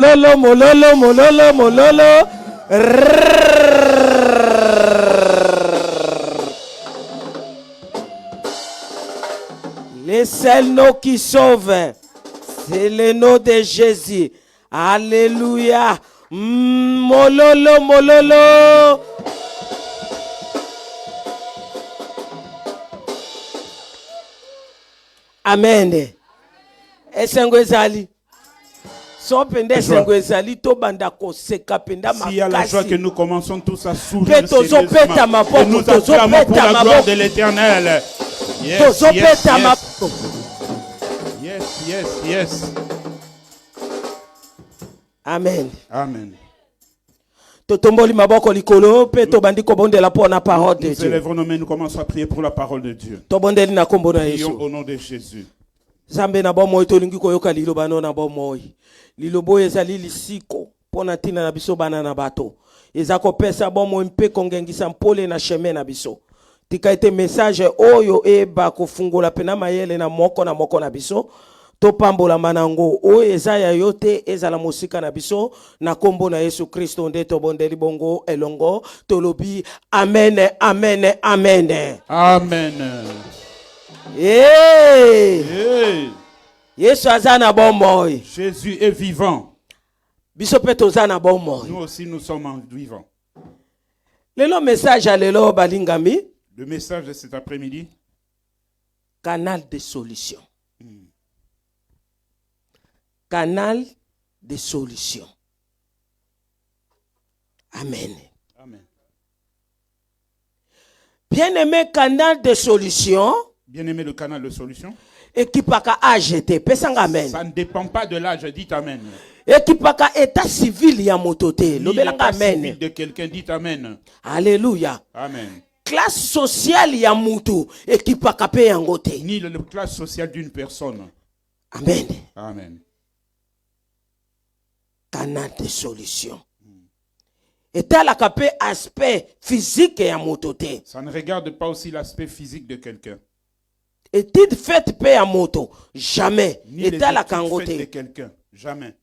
mololo, mololo, mololo, mololo. Le seul nom qui sauve, c'est le nom de Jésus. Alléluia. Mololo, mololo. Amen. Esengwezali. S'il y a la joie que nous commençons tous à sourire sérieusement, et nous acclamons pour la gloire de l'Éternel. Yes, yes, yes. Yes, yes, yes. Amen. Amen. Nous élèverons nos mains, nous commençons à prier pour la parole de Dieu. Prions au nom de Jésus. Zambe na bomoyi tolingi koyoka liloba no na bomoyi lilobo ezali lisiko pona tina na biso bana na bato eza kopesa bomoyi mpe kongengisa mpole na chemin na biso tika ete message oyo eba kofungola pena mayele na moko na biso topambola manango oyo eza ya yote ezala mosika na biso na kombo na Yesu Kristo nde tobondeli bongo elongo tolobi amen amen amen amen. Hey. Jésus est vivant. Nous aussi nous sommes vivants. Le message balingami. Le message de cet après-midi. Canal de solution. Canal de solution. Amen. Amen. Bien-aimé canal de solution. Bien-aimé, le canal de solution. Ekipaka AGT, pesanga amen. Ça ne dépend pas de l'âge, dites amen. Ekipaka état civil ya mototé, l'état civil de quelqu'un, dites amen. Alléluia. Amen. Classe sociale ya mutu, ekipaka pe yangote. Ni la classe sociale d'une personne. Amen. Amen. Canal de solution. État la capé aspect physique ya mototé. Ça ne regarde pas aussi l'aspect physique de quelqu'un. Étude faite paix à moto, jamais. État la kangote de quelqu'un, jamais.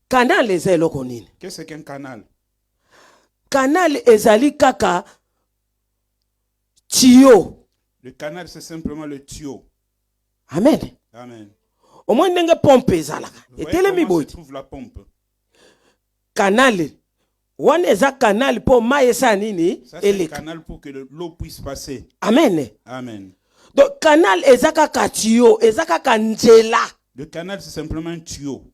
Canal les elokonine. Qu'est-ce qu'un canal? Canal ezali kaka tuyau. Le canal c'est simplement le tuyau. Amen. Amen. Au moins n'enge pompe ezalaka. Etelemi boy. Trouve la pompe. Canal. Wan eza canal pour maïsa nini? Ça c'est un canal pour que l'eau puisse passer. Amen. Amen. Donc canal ezaka katio, ezaka kanjela. Le canal c'est simplement un tuyau.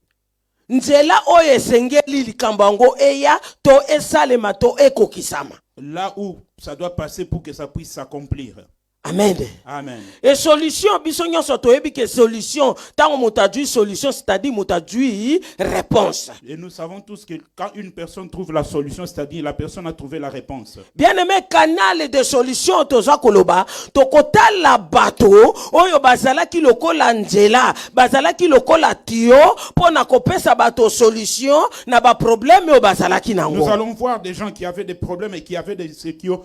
Nzela oyo esengeli likambango eya to esalema to ekokisama. Là où ça doit passer pour que ça puisse s'accomplir. Amen. Amen. Et solution, bisogno soto ebi que solution, tant on traduit solution, c'est-à-dire on traduit réponse. Et nous savons tous que quand une personne trouve la solution, c'est-à-dire la personne a trouvé la réponse. Bien aimé, canal de solution, toza koloba, tokota la bateau, oyo bazala ki lokola njela, bazala ki lokola tio, pour na kopesa bateau solution, na ba problème o bazala ki nango. Nous allons voir des gens qui avaient des problèmes et qui avaient qui ont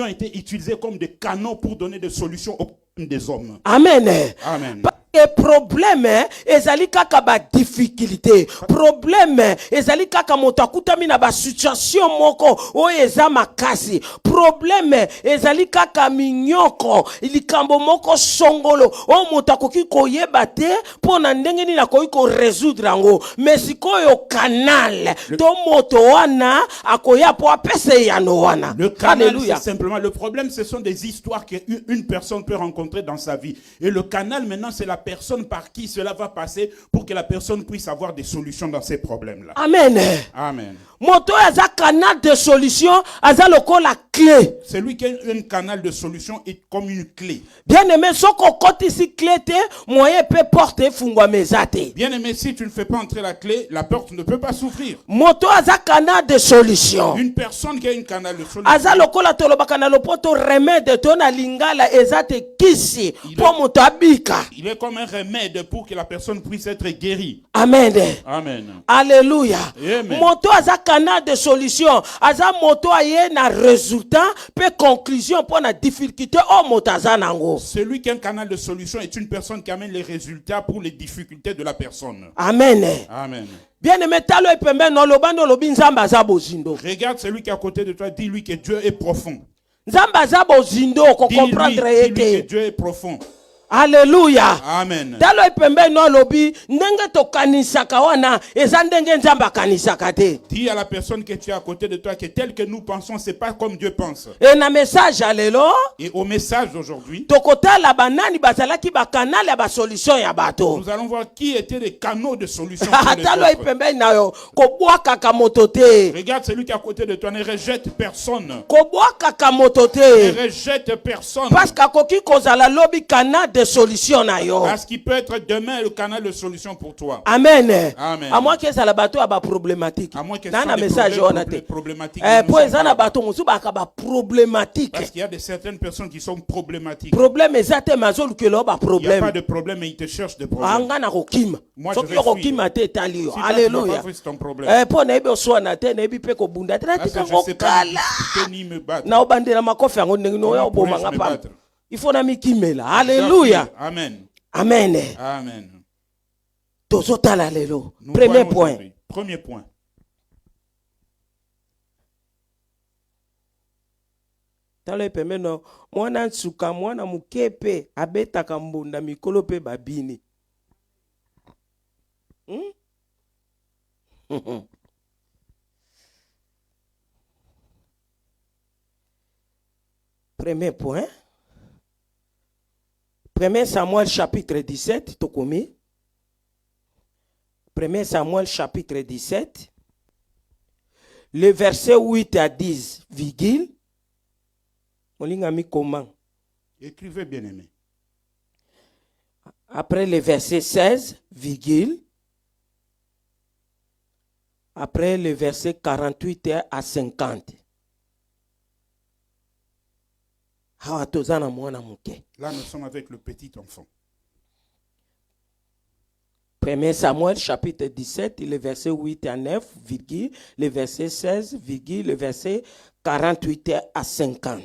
été utilisés comme des canaux pour donner des solutions aux problèmes des hommes. Amen. Amen. Et problème ezali kaka ba difficulté problème ezali kaka motakutami na ba situation moko o eza makasi problème ezali kaka minyoko likambo moko songolo o motakoki koyeba te pona ndenge ni na koyi ko résoudre ngo mais sikoyo canal to moto wana akoya po apese ya no wana. Le canal c'est simplement le problème, ce sont des histoires qu'une personne peut rencontrer dans sa vie et le canal maintenant c'est la personne par qui cela va passer pour que la personne puisse avoir des solutions dans ces problèmes-là. Amen. Amen. Moto aza canal de solution, aza lokola clé. Celui qui a un canal de solution est comme une clé. Bien aimé, soko koti si clé te, moyen peut porter fungwa mezate. Bien aimé, si tu ne fais pas entrer la clé, la porte ne peut pas s'ouvrir. Moto aza canal de solution. Une personne qui a un canal de solution. Aza lokola toloba canal poto remède tona lingala ezate kisi po moto abika. Il est comme comme un remède pour que la personne puisse être guérie. Amen. Amen. Alléluia. Amen. Moto aza canal de solution. Aza moto aye na résultat pe conclusion pour na difficulté o moto aza nango. Celui qui a un canal de solution est une personne qui amène les résultats pour les difficultés de la personne. Amen. Amen. Bien aimé talo epembe no lobando lobi nzamba aza bozindo. Regarde celui qui est à côté de toi, dis-lui que Dieu est profond. Nzamba aza bozindo ko comprendre Dis-lui que ete. Dieu est profond. Alléluia. Amen. Talo epembe no lobi ndenge to kanisaka wana eza ndenge nzamba kanisaka te. Dis à la personne que tu es à côté de toi que tel que nous pensons, c'est pas comme Dieu pense. Et na message alelo Et au message d'aujourd'hui, tokotala banani bazalaki ba canal ya ba solution ya bato. nous allons voir qui étaient les canaux de solution pour les Talo autres. epembe na yo kobwaka moto te. Regarde celui qui est à côté de toi, ne rejette personne. Kobwaka moto Ne te. rejette personne. Parce qu'akoki kozala lobi canal de solution na yo. Parce qu'il peut être demain le canal de solution pour toi. Amen. Amen. À moins que ça la bateau a ba problématique. À moins que Na ce na soit des message on a te. problématiques. Pour ça na bateau musu ba ka ba problématique. Parce qu'il y a certaines personnes qui sont problématiques. Problème ezate mazolu que lo ba Il n'y a problème. pas de problème, mais ils te cherchent des problèmes. Anga na kokima. Moi, je Soki vais kokima te tali yo. Si toi, tu n'as Alléluia. pas fait, c'est ton problème. Po na ebi oswana te na ebi pe ko bunda te na Parce que tika je ne sais pas kokala. discuter ni me battre. Na obandela makofi yango ndenge no ya Comment pourrais-je obomanga me pa. battre? Il faut na mikimela. Alléluia. Amen. Amen. Amen. Tozotala lelo. Nous Premier voyons point. aujourd'hui. Premier point. Talo epeme no mwana nsuka mwana mukepe abetaka mbunda mikolo pe babini. Premier point. 1 Samuel chapitre 17, tokomi. 1 Samuel chapitre 17, le verset 8 à 10, virgule. Molingami comment? Écrivez, bien-aimé. Après le verset 16, virgule. Après le verset 48 à 50. Là, nous sommes avec le petit enfant. 1 Samuel chapitre 17, le verset 8 à 9, virgule, le verset 16, virgule, le verset 48 à 50.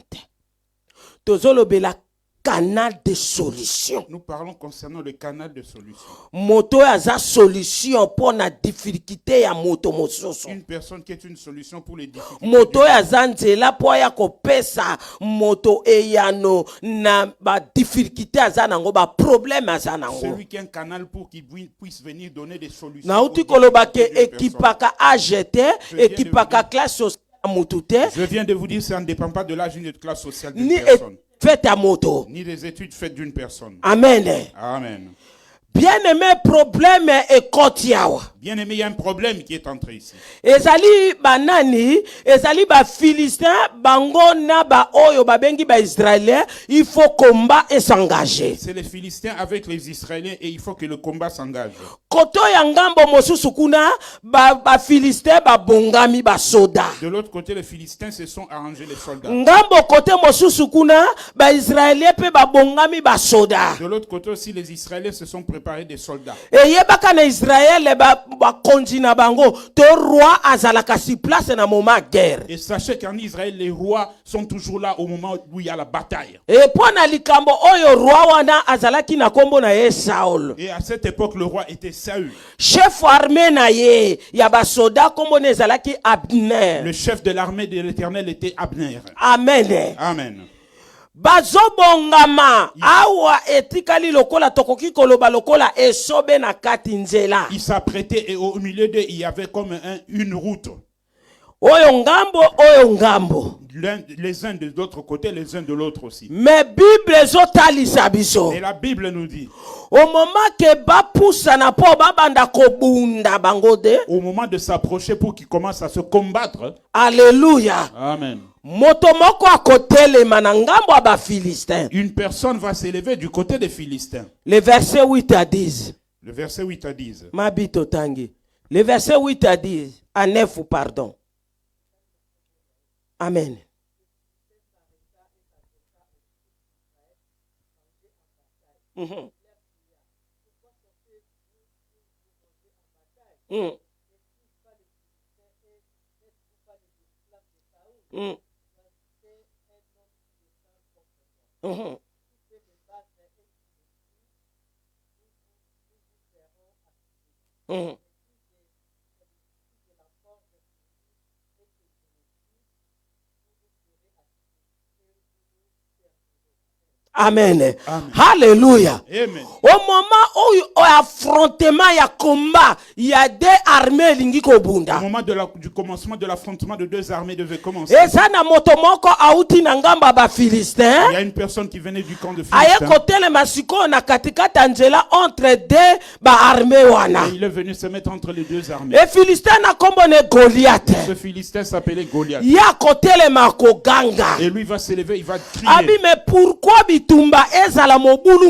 Tozolobela canal de solution. Nous parlons concernant le canal de solution. Moto aza solution pour la difficulté ya moto mososo. Une personne qui est une solution pour les difficultés. Moto aza nzela po ya kopesa moto eyano na ba difficulté aza nango ba problème aza nango. Celui qui a un canal pour qu'il puisse venir donner des solutions. Na uti koloba ke ekipaka AGT, ekipaka classe sociale mutute. Je viens de vous dire, ça ne dépend pas de l'âge ni de classe sociale d'une Ni personne. fait à moto. Ni des études faites d'une personne. Amen. Amen. Bien-aimé, problème est kotiawa. Bien aimé, il y a un problème qui est entré ici. Ezali banani, ezali ba Philistin, bango na ba oyo ba bengi ba Israélien, il faut combat et s'engager. C'est les Philistins avec les Israéliens et il faut que le combat s'engage. Koto ya ngambo mosusu kuna ba Philistin ba bongami ba soda. De l'autre côté, les Philistins se sont arrangés les soldats. Ngambo kote mosusu kuna ba Israélien pe ba bongami ba soda. De l'autre côté aussi, les Israéliens se sont préparés des soldats. Et yebaka na Israël ba kontina bango to roi azalaka si place na moment guerre. Et sachez qu'en Israël, les rois sont toujours là au moment où il y a la bataille. Et pona likambo oyo roi wana azalaki na kombo na ye Saul. Et à cette époque, le roi était Saül. Chef armée na ye ya ba soda kombo na ezalaki Abner. Le chef de l'armée de l'Éternel était Abner. Amen. Amen. Bazobongama awa etikali lokola tokoki koloba lokola esobe na kati nzela. Il s'apprêtait et au milieu d'eux, il y avait comme une route. Oyo ngambo. Les uns de l'autre côté, les uns de l'autre aussi. Mais Bible zotalisa biso. Et la Bible nous dit, au moment que bapusa na po babanda kobunda bangode. au moment de s'approcher pour qu'ils commencent à se combattre. Alléluia. Amen. Moto moko akotelema na ngambo ya ba Philistin. Une personne va s'élever du côté des Philistins. Le verset 8 à 10. Le verset 8 à 10. Mabito tangi. Le verset 8 à 10. À 9, pardon. Amen. Mm. Mm. Mhm. Mhm. Amen. Amen. Hallelujah. Amen. Au moment où affrontement ya combat, il y a deux armées lingi Au kobunda. moment du commencement de l'affrontement de deux armées devait commencer. Et ça na moto moko auti na ngamba ba Il Philistin. y a une personne qui venait du camp de Aye Philistins. kotele masiko na katikata nzela entre deux ba armée wana. Et il est venu se mettre entre les deux armées. Et Philistin na kombo ne Goliath. Ce Philistin s'appelait Goliath. Ya kotele mako ganga. Et lui va s'élever, il va crier. Abi mais pourquoi bitumba ezala mobulu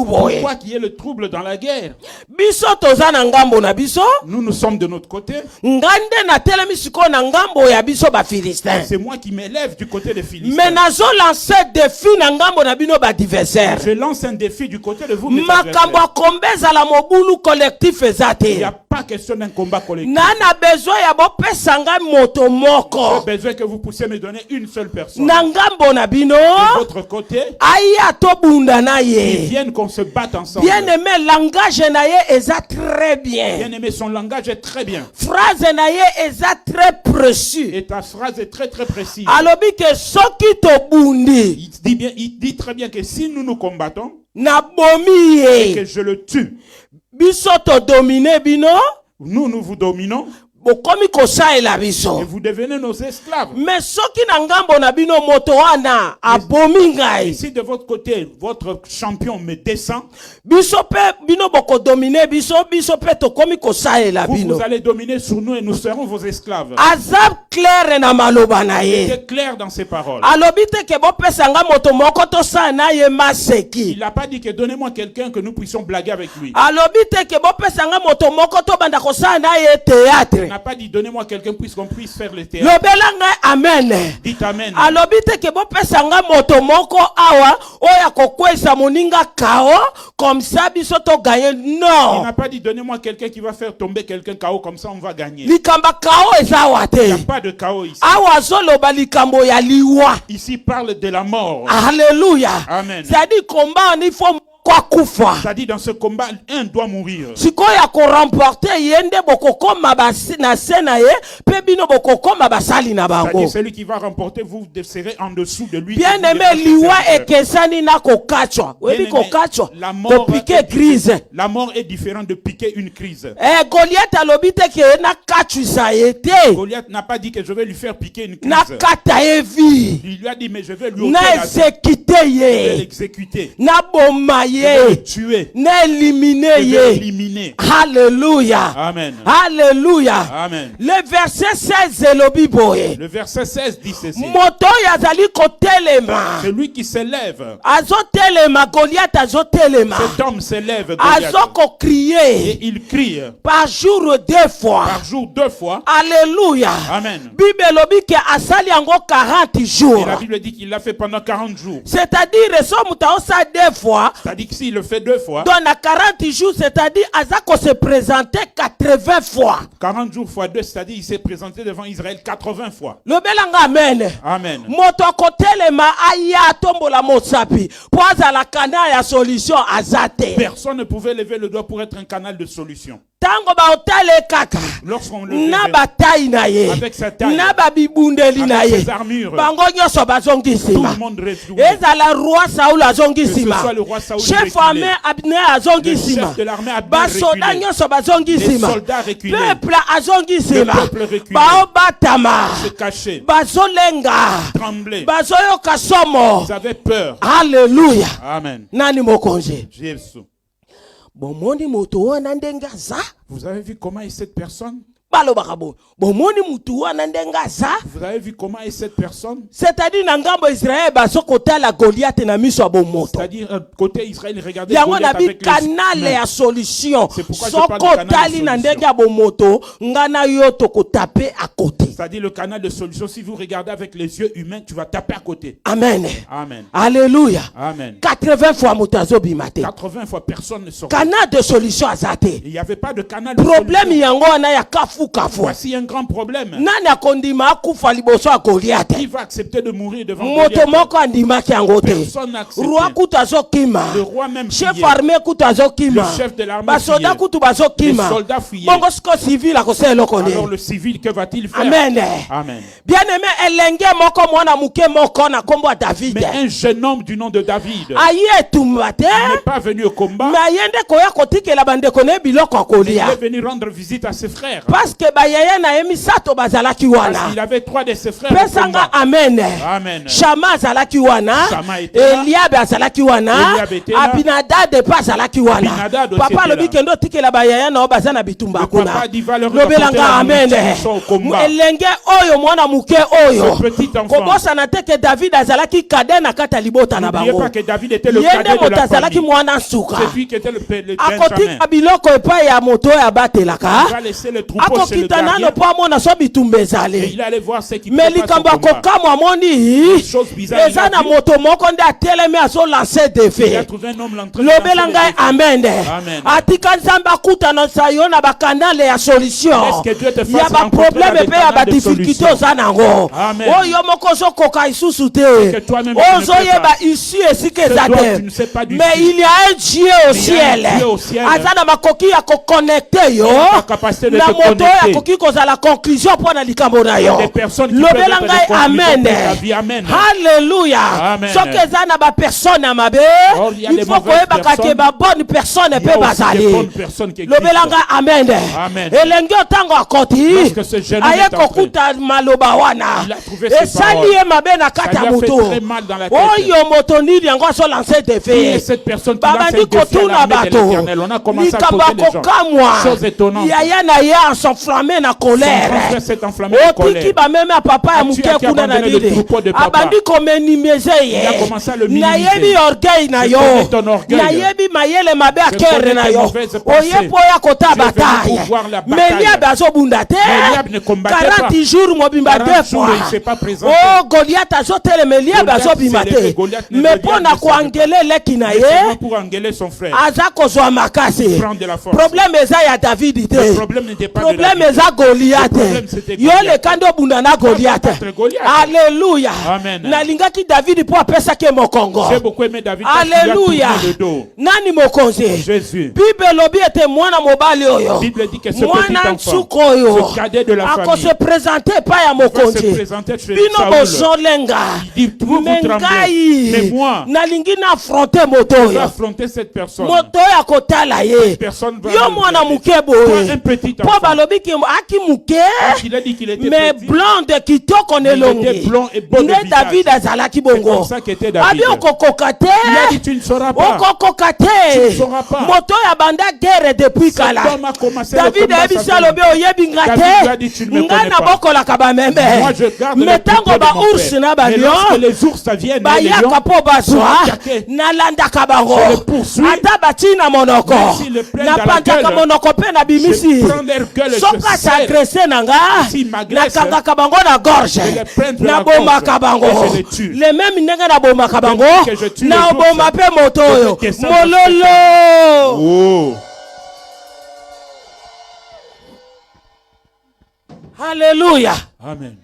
boye? Pourquoi qu'il y ait le trouble dans la guerre? Biso toza na ngambo na biso. Nous sommes de notre côté. Ngande na telemi siko na ngambo ya biso ba Philistin. C'est moi qui m'élève du côté des Philistins. Mais nazo lancer défi na ngambo na bino ba adversaire. Je lance un défi du côté de vous, mes Makambo adversaires. kombeza la mobulu collectif Il ezate. n'y a pas question d'un combat collectif. Nana besoin ya bopesa nga moto J'ai moko. besoin que vous puissiez me donner une seule personne. Na ngambo na bino. De votre côté, Aya to bunda na ils ye. viennent qu'on se batte ensemble. Bien aimé langage na ye eza très bien. Bien aimé, son langage est très bien. Phrase na ye eza très précis. Et ta phrase est très très précise. Alobi ke soki to bundi Il dit très bien que si nous nous combattons na bomi et que ye. je le tue, Biso to domine bino. nous vous dominons Bokomi kosaela et biso. vous devenez nos esclaves. Mais soki na ngambo na bino moto wana abomi Et ngai. si de votre côté, votre champion me descend, Biso pe bino boko domine biso pe tokomi kosaela vous bino. allez dominer sur nous et nous serons vos esclaves. Azab clair na maloba na ye. C'est clair dans ses paroles. Alobi te ke bopesa nga moto moko tosala na ye maseki. Il n'a pas dit que donnez-moi quelqu'un que nous puissions blaguer avec lui. Alobi te ke bopesa nga moto moko tobanda kosala na ye théâtre. Il n'a pas dit donnez-moi quelqu'un puisqu'on puisse faire le théâtre. Lobela nga amen. Dites amen. Alobi te ke bopesa nga moto moko awa oya kokwesa moninga kao comme ça biso to gagner. Il Non. n'a pas dit donnez-moi quelqu'un qui va faire tomber quelqu'un KO comme ça on va gagner. Likamba kao eza Il n'y wate. a pas de KO ici. Awa zoloba likambo ya liwa. Ici il parle de la mort. Alléluia. Amen. C'est-à-dire combat ni faut kwa kufa. C'est-à-dire dans ce combat, un doit mourir. Sikoya ko remporter yende bokokoma basi na sena ye pe bino bokokoma basali na bango. C'est-à-dire celui qui va remporter, vous serez en dessous de lui. Bien aimé liwa ekesani na kokachwa. Webi kokachwa. La mort, Ko piquer crise. la mort est différente de piquer une crise. Goliath alobi te ke na kachwisa ye te. Goliath n'a pas dit que je vais lui faire piquer une Na crise. kata ye vie. Il lui a dit mais je vais lui ôter Na la vie. exécuter Je vais ye. l'exécuter. Na boma Je vais le ye. tuer. Na éliminer Je vais ye. l'éliminer. Alléluia. Amen. Alléluia. Amen. Le verset 16 elobi boye. Le verset 16 dit ceci. Moto yazali kotelema. Celui qui s'élève, Azotelema Goliath azotelema. cet homme s'élève Goliath, Azoko crier et il crie par jour 2 fois. par jour 2 fois. Alléluia. Amen. Bible elobi ke asali yango 40 Et jours. la Bible dit qu'il l'a fait pendant 40 jours. C'est-à-dire so muta osa 2 fois. C'est-à-dire que s'il le fait 2 fois, Dans la 40 jours, c'est-à-dire azako se présenter 80 fois. 40 jours fois 2, c'est-à-dire il s'est présenté devant Israël 80 fois. Lobelanga amen. Amen. Moto kotelema aya tombola mosapi. Po azala kana ya solution azate. Personne ne pouvait lever le doigt pour être un canal de solution. Tango ba otale kaka. Lorsqu'on le Na levait bataille na ye. avec sa taille, Na babibundeli na avec ye. ses armures, Bango nyoso bazongi tout sima. le monde retrouvait. Ezala roi Saoul azongi Que ce sima. soit le roi Saoul Chef reculé. armé Abner azongi Le sima. chef de l'armée a bien Basoda reculé. nyoso bazongi Les sima. soldats reculés. Peuple azongi sima. peuple reculé. Baobatama. Se cachaient, Bazolenga. tremblaient. Bazoyoka somo. Ils avaient peur. Alléluia. Amen. Nani mokonzi. Jésus. Bomoni moto wana ndenga za. Vous avez vu comment est cette personne? balobaka boye bomoni mutu wana ndenge aza. Vous avez vu comment est cette personne? C'est-à-dire na ngambo Israël bazokotala Goliath na miso ya bomoto. C'est-à-dire côté Israël, regardez yango Goliath na bi avec les canal mains. ya solution. C'est pourquoi je parle de canal de Sokotali na ndenge ya bomoto ngana yo tokotape à côté. C'est-à-dire le canal de solution, si vous regardez avec les yeux humains, tu vas taper à côté. Amen. Amen. Alléluia. Amen. 80 fois motazo bimate. 80 fois personne ne sort. Canal de solution azate. Il n'y avait pas de canal de Problème solution. yango wana ya kafu kafu. Voici un grand problème. Nani akondima akufa liboso ya Goliath. Qui va accepter de mourir devant Moto Goliath? moko andimaki yango te. Personne n'a accepté. Roi kuta azokima. Le roi même Chef fuyait. armé kuta azokima. Le chef de l'armée Basoda fuyait. kutu bazokima. Les soldats fuyaient. Bongo siko civil akosela eloko nini. Alors le civil, que va-t-il faire? Amen. Amen. Bien aimé, elenge moko mwana muke moko na kombo ya David. Mais un jeune homme du nom de David Aye etumba te. n'est pas venu au combat. Mais ayende koya kotikela bandeko ne biloko Il kolia. est venu rendre visite à ses frères. Parce que bayaya na emisato bazalaki Parce wana. qu'il avait 3 de ses frères au Pesanga combat. amen. Amen. Shama azalaki wana. Shama était là. Eliab azalaki wana. Eliab était là. Abinadad pa azalaki wana. Abinadad aussi Papa était lobi là. kendo tikela bayaya na obaza na bitumba Le kuna. papa dit, va leur rapporter Lobelanga la amen. nourriture, ils sont au combat. Elenge oyo mwana muke oyo. Ce petit enfant. Kobosa na te que David azalaki cadet na kata libota na N'oubliez bango. pas que David était le Yende cadet de moto la azalaki famille. mwana suka. C'est lui qui était le Benjamin. Akotika biloko epai ya moto oyo abatelaka. Il va laisser le troupeau chez le Akokita nano gardien. po amona so bitumba Et ezali. il allait voir ce qui Mais se passe likambo au combat. akokamwa amoni Chose bizarre, eza il a na vu. moto moko nde atelemi azolanse Il a defe. trouvé un homme l'entrain de lobela lancer ngai des défis. amen. Amen. Atika nzambe akutanisa yo na bakanale ya solution Laisse que Dieu te fasse ya baproblème rencontrer epe ya avec des badifficulté solutions. oza nango. Amen. Oyo moko ozokoka isusu te. Que toi-même tu ne ozoyeba peux pas. issue esika Ce eza toi, te. tu ne sais pas du Mais tout. il y a un Dieu au Il y a un ciel. Dieu au ciel. Aza na makoki ya koconnecte yo La capacité de na te moto oyo connecter. akoki kozala conclusion mpo na likambo na yo. Des personnes qui lobela peuvent être ngai des conclusions amen. pour ta vie. Amen. Alléluia. Amen. soki eza na bapersone ya mabe Or, il y a il des faut mauvaises koyebaka ke personnes. babone personne Il y a mpe aussi des bazali. bonnes personnes qui existent. lobela ngai amen. Amen. elenge otango akoti Lorsque ce jeune homme aye est entré, kokuta maloba wana il a trouvé ces esali paroles. ye mabe na kati Ça ya lui a fait moto très mal dans la tête. oyo moto nini yango azolanse Qui est defe cette personne qui lance un babandi défi à kotuna l'armée de bato l'Éternel? On a commencé à likambo poser les gens. akokamwa Chose étonnante. yaya na ye asonflamme na Son colère grand frère s'est enflammé de otiki colère. bameme ya papa ya As-tu moke as-tu kuna na abandonné le nini troupeau de papa? abandi komenimeze Il a ye commencé à le minimiser. nayebi orgueil na Je yo connais ton orgueil. nayebi mayele mabe ya Je kere connais na tes yo mauvaises pensées. oye po ya kota Je vais bataille pouvoir la bataille. meliabe azobunda te Mais Eliab ne combattait 40 pas. jours mobimba 40 te jours, fois il ne s'est pas présenté. oh Goliath azotelema eliabe Goliath azobima s'est te levé, Goliath ne mais Goliath mpo ne na s'est levé. koangele eleki na Mais seulement ye pour engueuler son frère. aza kozwa makasi. Prendre de la force. Problème eza ya David te. Le problème n'était pas de Problème David. eza Goliath. Le problème, c'était Yo Goliath. le kando bunda na Goliath. Contre Goliath. Alléluia. Amen. Nalingaki David po apesaki mokongo. J'ai beaucoup aimé David parce qu'il a Alléluia. tourné le dos. Nani mokonzi? Jésus. Bible lobi ete mwana mobali oyo. La Bible dit que ce petit Mwana enfant, nsuko oyo. ce cadet de la Ako famille, se présenter pa ya va se mokonzi. présenter chez Bino Saoul. bozolenga. Il dit, vous tremblez. Mais Mengai. moi, Nalingi na affronter moto je vais oyo. affronter cette personne. Moto ya kotala ye. Personne va Yo me mwana regarder. muke boye. Toi, un petit Po enfant. balobi ki aki muke. Il a dit qu'il était Mais petit. blonde kitoko Il était nelongi. blond et beau de Nde visage. David azalaki C'est bongo. comme ça qu'était David. Abi okokoka te. Il a dit, tu ne sauras pas. Okokoka Tu te. ne sauras pas. Moto ya banda guerre depuis Cet kala. homme a commencé le David combat, ayebisi ça fait alobi oyebi nga David lui a dit, tu ne me te. Nga connais na pas. bokolaka bameme. Moi, je garde Mais le troupeau tango de ba mon ours père. na ba Mais lion. lorsque les ours viennent, les lions, Bayaka po bazwa. attaquer. Nalandaka bango. Je les poursuis. Ata batina monoko. Même s'ils le prennent dans la Napantaka gueule, monoko pe na bimisi. je prends leur gueule et Soka je serre. s'agresse nanga. S'ils m'agressent, Nakangaka bango na gorge. je les prends de Na la bomaka gorge bango. et je les tue. Le même ndenge na bomaka bango. que je tue Na les ours, bomba pe moto oyo. que ça Mololo. Oh. Alléluia. Amen.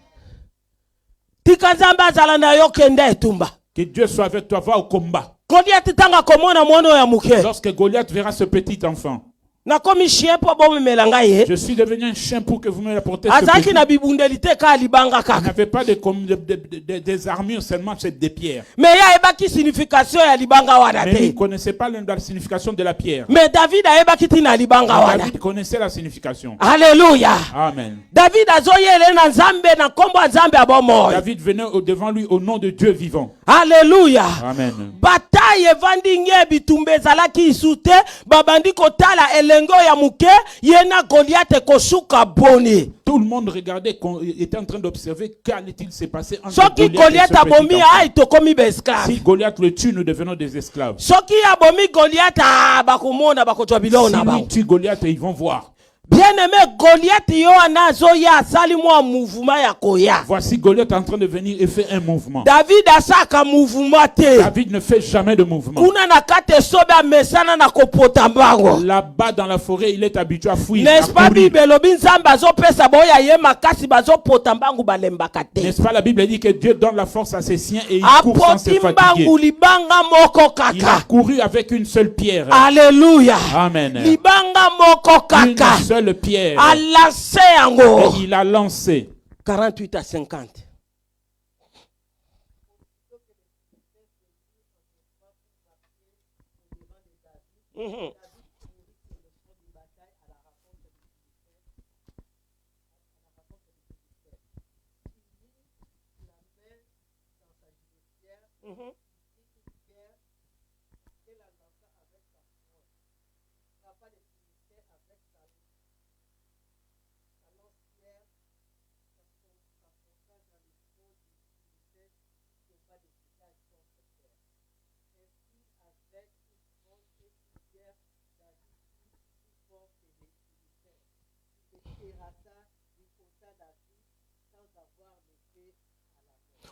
Tika nzambe azala na yo kende etumba. Que Dieu soit avec toi, va au combat. Goliath tanga komona mwana ya muke. Lorsque Goliath verra ce petit enfant, Na komi chien po bomemela ngai ye. je suis devenu un chien pour que vous me l'apportez. Ce Azaki petit. na bibundeli te ka libanga Il kaka. n'avait pas des armures seulement, c'est des pierres. Mais ya ebaki signification ya libanga wana Mais il ne te. connaissait pas la signification de la pierre. Mais David ayebaki tina libanga wana. David connaissait la signification. Alléluia. Amen. David azoyele na nzambe na kombo nzambe abomoy. David venait devant lui au nom de Dieu vivant. Alléluia. Amen. Bataille epai evandi nye bitumba ezalaki isute babandi kotala elengo ya muke yena Goliath kosuka boni. Tout le monde regardait, était en train d'observer qu'allait-il se passer entre Soki Goliath et ce Goliath abomi petit enfant. ay tokomi be esclave. Si Goliath le tue, nous devenons des esclaves. Soki abomi Goliath bakomona bakotwa biloko na Si bango. lui tue Goliath, ils vont voir. Bien-aimé, Goliath yo anazoya asali mwa mouvement ya koya. Voici Goliath en train de venir et fait un mouvement. David asaka mouvement te. David ne fait jamais de mouvement. Kuna na kate soba mesana na kopota mbango. Là-bas dans la forêt, il est habitué à fuir. N'est-ce pas Bible lobi nzamba azopesa boya ye makasi bazopota mbango balembaka te. N'est-ce pas la Bible dit que Dieu donne la force à ses siens et il court sans se Apoti fatiguer. mbangu libanga moko Il a kaka. couru avec une seule pierre. Alléluia. Amen. Libanga moko Une kaka. seule pierre. A lancé yango. Et il a lancé. 48 à 50.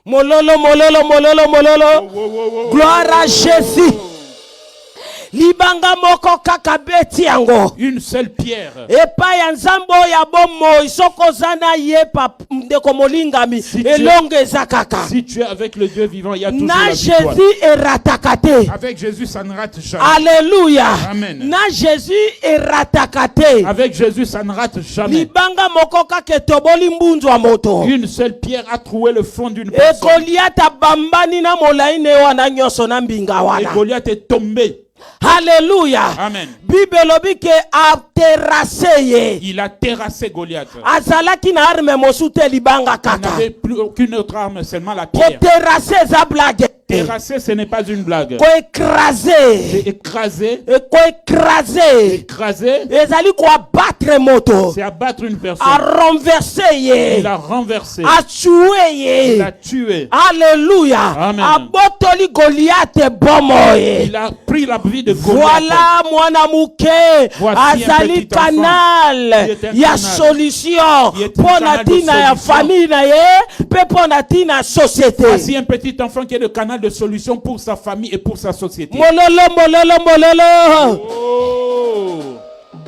Mololo, mololo, mololo, mololo. Gloire à Jésus. Libanga moko kaka beti yango. Une seule pierre. Epa ya nzambo ya bomo isoko zana ye pa ndeko molingami elonge zakaka. Si tu es avec le Dieu vivant, il y a toujours Na la victoire. Jésus eratakate. Avec Jésus, ça ne rate jamais. Alléluia. Amen. Na Jésus eratakate. Avec Jésus, ça ne rate jamais. Libanga moko kaka toboli mbunzu wa moto. Une seule pierre a troué le fond d'une personne. E Goliath abambani na molaine wana nyonso na mbinga Et wana. Goliath est tombé. Alléluia. Amen. Bible lobi ke a terrassé ye. Il a terrassé Goliath. Azalaki na arme mosute libanga Il kaka. n'avait plus aucune autre arme, seulement la Ko pierre. terrasser za blague. Terrasser, ce n'est pas une blague. Ko écraser. C'est écraser. Ko écraser. Écraser, Ezali ko abattre moto. c'est abattre une personne. A renverser ye. Il a renversé. A tuer ye. Il a tué. Alléluia. Amen. A botoli Goliath bomo ye. Il a pris la vie de Goliath. Voilà mwana muke Voici un azali petit enfant canal qui est un ya canal. solution Qui est un pona canal de tina ya solution. famille na ye pe pona tina société. Voici un petit enfant qui est le canal de solution pour sa famille et pour sa société. Mololo mololo mololo. Oh!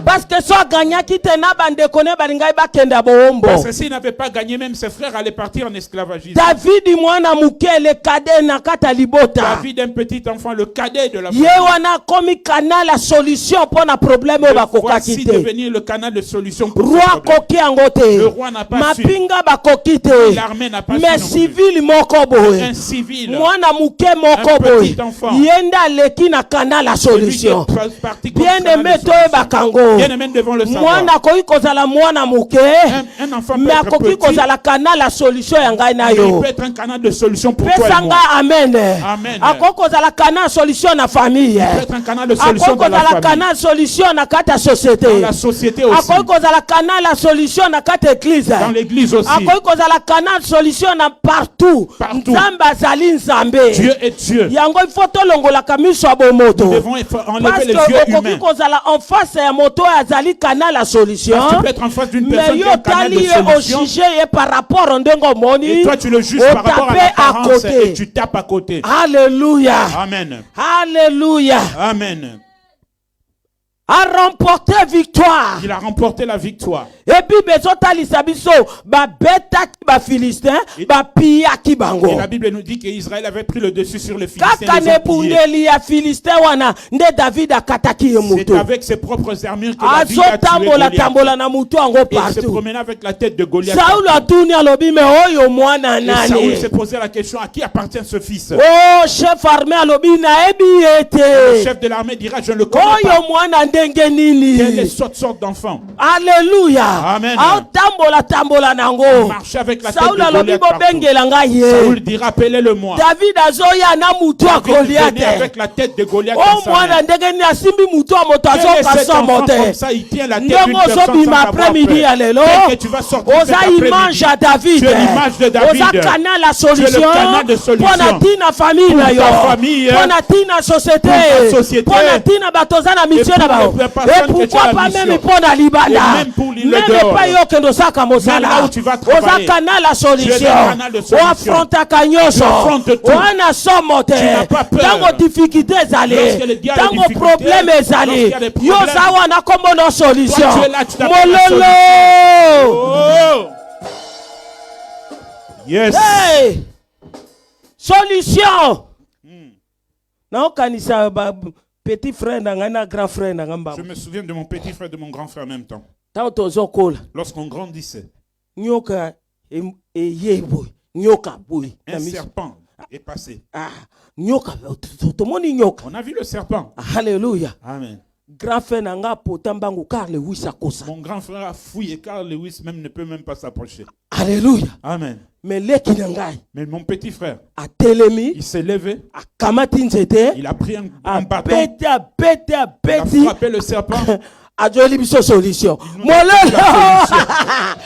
Parce que so gagnaki te na bande kone balingai bakenda boombo. Parce que s'il n'avait pas gagné, même ses frères allaient partir en esclavagisme. David mwana muke le cadet na kata libota. David, un petit enfant, le cadet de la Ye famille. wana komi canal la solution pona problème o bakokaki Voici te. devenir le canal de solution pour ce Roi problème. koki yango te. Le roi n'a pas su. Mapinga bakoki te. L'armée n'a pas su Mais non plus. civil moko boye. Un civil. Mwana muke moko Un boye. petit enfant. Yenda leki na canal la Celui qui solution. est parti comme Bien canal aimé de to solution. bakango. Bien aimé, nous devons le savoir. Mwana koki kozala mwana muke. Un enfant peut Mais être akoki petit, kozala canal la solution ya ngai na mais il yo. peut être un canal de solution pour toi et Pesanga moi. amen. Amen. Akoki kozala canal solution na famille. Il peut être un canal de solution Akoki dans la kozala famille, canal solution na kata dans société. la société aussi, Akoki kozala canal la solution na kata église. dans l'église aussi. Akoki kozala canal solution na partout. Partout. Nzambe azali nzambe. Dieu est Dieu. Yango il faut tolongolaka miso ya bomoto. Nous devons enlever Parce les que yeux okoki humains. kozala en face ya moto azali canal la solution. Parce que tu peux être en face d'une Mais personne qui yo a un canal de tali ye au solution. sujet ye par rapport au ndenge omoni. Et toi, tu le juges par rapport à l'apparence et tu tapes à côté. Alléluia. Amen. Alléluia. Amen. A remporté victoire. Il a remporté la victoire. Et puis bezotalisa biso ba betaki ba Philistin ba piyaki bango. Et la Bible nous dit qu'Israël avait pris le dessus sur les Philistins. Kaka Les ont pillés. nebundeli ya Philistin wana nde David akataki ye C'est mutu. avec ses propres armures que David a tué Azotambola Goliath. tambola na mutu ango Et il se partout. promenait avec la tête de Goliath. Saul atuni alobi me oyo mwana Et Saoul nani. s'est posé la question, à qui appartient ce fils? Oh chef armé alobi na ebi Le ete. chef de l'armée dira, je ne le connais pas. Oyo mwana ndenge nini. Quelle sorte d'enfant. Alléluia. Amen. Tambola nango. Marcher avec la tête de Saoul Goliath partout. Saoul dit rappelez-le-moi. David azoya na mutu a David venait Goliath. avec la tête de Goliath Oh dans sa mwana main. ndenge ni asimbi mutu a moto Quel est cet azoka enfant mote. comme ça, il tient la tête d'une Ndenge personne sans ozobima avoir après-midi ya peur. lelo. Tel que tu vas sortir cet Oza image après-midi. ya David. Tu es l'image de David. Oza canal la Tu es solution. le canal de solution. Pona tina famille na Pour yo. ta famille, Pona tina société. pour ta société. Pona tina batoza na mission na bao. pour les personnes Et que tu as pourquoi la pas mission. même pona libanda. Et même pour le Même dehors. pas yo kendo saka Même là mosala. où tu vas Oza travailler. canal la Tu es solution. le canal de solution. O affronta kanyoso. Tu affrontes tout. Wana somote. Tu n'as pas peur. Tango difficulté ezali. Lorsque le diable a des Tango difficultés, problème ezali. lorsqu'il y a des problèmes, Yo zawa na komono solution. Toi, tu es là, tu t'appelles la Mololo. Oh! Yes. Hey! Solution. Naokanisa ba petit frère na nga na grand frère na nga mba. Je me souviens de mon petit frère et de mon grand frère en même temps. Tango tozokola. Lorsqu'on grandissait, Nyoka yebo. Nyoka boy. un serpent est passé. Ah, nyoka tomoni nyoka. On a vu le serpent. Alléluia. Amen. Grand frère na nga potambangu car le wisa kosa. Mon grand frère a fouillé car Lewis même ne peut même pas s'approcher. Alléluia. Amen. Mais leki na ngai Mais mon petit frère, a telemi, il s'est levé, a kamati nzete, il a pris un a bâton, bete, a il a beti. frappé le serpent. A joli biso solution. nous a trouvé la Mololo.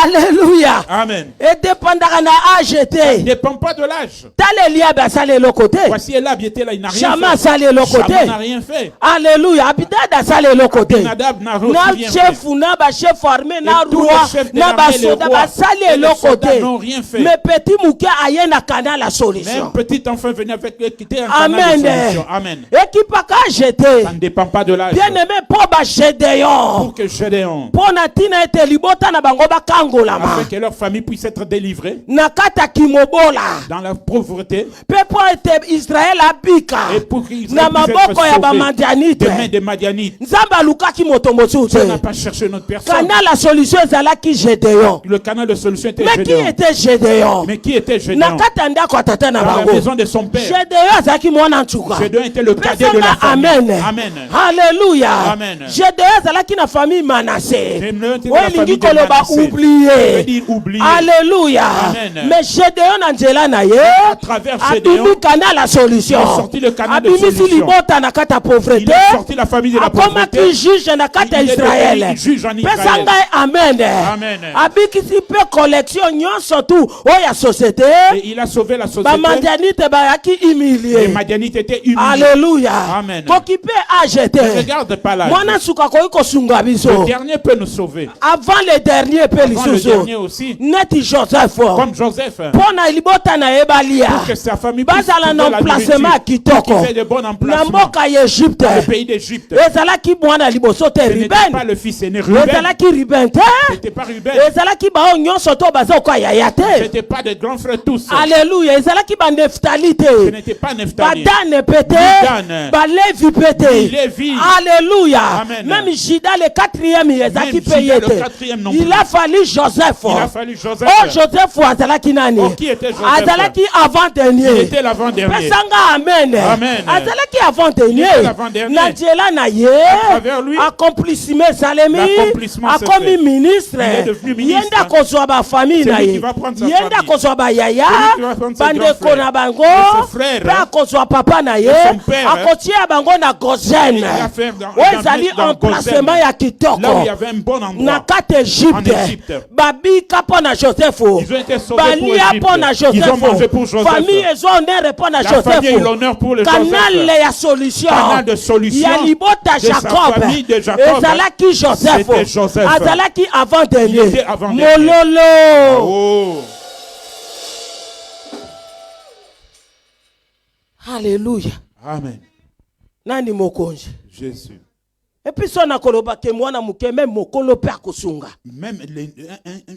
Alléluia. Amen. Et dépendant na âge Ça ne était. dépend pas de l'âge. T'as les liens à saler le côté. Voici Elab, il était là, il n'a rien Jamais fait. saler le côté. Jamais n'a rien fait. Alléluia. Abidad a saler le côté. Nadab n'a Na rien chef fait. ou na ba chef armé na Et tous roi les chefs de na ba l'armée, les soda rois, ba saler et le les soldats côté. n'ont rien fait. Mais petit mouké aye na kana la Même solution. petit enfant venait avec lui quitter un canal de Amen. solution. Amen. Équipe à jeter. Ça ne dépend pas de l'âge. Bien aimé pour ba Gédéon. Pour que Gédéon, Pour na tina ete libota na bango ba kangolama. afin que leur famille puisse être délivrée Nakata kimobola. dans la pauvreté Pepo ete Israël abika. et pour qu'ils Na puissent être maboko ya ba sauvés Madianite. des mains des Madianites. Nzamba lukaki moto mosusu. Dieu n'a pas cherché notre personne. Kana la solution ezalaki Gédéon. Le canal de solution était Mais qui Gédéon. était Gédéon? Mais qui était Gédéon? Nakata ndako ya tata na Dans la bango. maison de son père. Gédéon azalaki mwana nchuka. Gédéon était le cadet de la famille. Amen. Amen. Alléluia. Amen. Gédéon azalaki na famille Manassé. Gédéon était de la Olingi famille de koloba Manassé. Ça veut oublié. dire oublié. Alléluia. Amen. Mais Gédéon na nzela na ye. À travers Gédéon, Abimi kana la solution. il a sorti le canal de Abimi solution. si libota na kata il pauvreté. a sorti la famille de la Akomaki pauvreté. juge na kata Il est Israël. devenu juge en Pesa Israël. ngai amen. Amen. Abikisi pe collection nyonso tu oya société. Et il a sauvé la Ba société. Madianite bayaki Les humilié. Madianites étaient humiliés. Alléluia. Amen. Koki pe âge Ne te. regarde pas l'âge. Mwana suka koki kosunga Le biso. dernier peut nous sauver. Avant le dernier pe Avant le lisusu. dernier aussi. Neti Joseph. Comme Joseph. Pona libota na yebalia. Pour que sa famille puisse Bazala quitter na la emplacement nourriture. kitoko. Qui fait de bons Na emplacements. mboka ya Egypte. Dans le pays d'Égypte. Ezalaki mwana liboso te Ce n'était pas Ruben. le fils aîné Ruben. Ezalaki Ruben te. C'était pas Ruben. Ezalaki bao nyonso to baza ko yaya te. C'était pas des grands frères tous. Alléluia. Ezalaki ba Neftali Ce te. n'était pas Ba Nephtali. Dan pete. Dan. Ba Levi pete. Ni Lévi. Alléluia. Amen. Même Judas le quatrième ezalaki Même payé Judas le te. quatrième non Il plus. a fallu Joseph. Il a fallu Joseph. Oh Joseph azalaki nani? Oh, qui était Joseph? Azalaki avant Il dernier. était l'avant-dernier. Pesanga amen. Amen. Azalaki avant dernier. Il était l'avant-dernier. Na nzela na ye. travers lui, accomplissement salemi. l'accomplissement s'est Akomi fait. ministre. Il est devenu ministre. Yenda kozwa ba famille C'est na lui ye. qui va prendre sa Yenda famille. kozwa ba yaya. C'est lui qui va prendre ses Bandeko grands na bango. frères. Ses frères. Pe akozwa papa na ye. son père. Akotia bango na Gozen. Il a fait dans- Ezali dans emplacement Gozen. ya Là où kitoko. il y avait un bon Na endroit. kati En Égypte. Égypte. Babika po na Joseph. Ils ont été sauvés pour Balia Égypte. po na Joseph. Ils ont mangé pour Joseph. Famille ezo honneur po na La famille a eu Joseph. l'honneur pour le Canal Joseph. ya solution. Canal de solution Ya libota de sa Jacob. famille de Jacob. Ezalaki Joseph. C'était Joseph. Azalaki avant Il dernier. était avant-dernier. Mololo. Oh. Alléluia. Amen. Nani mokonzi? Jésus. Et puis son akoloba ke mwana muke même mokolo pe akosunga. Même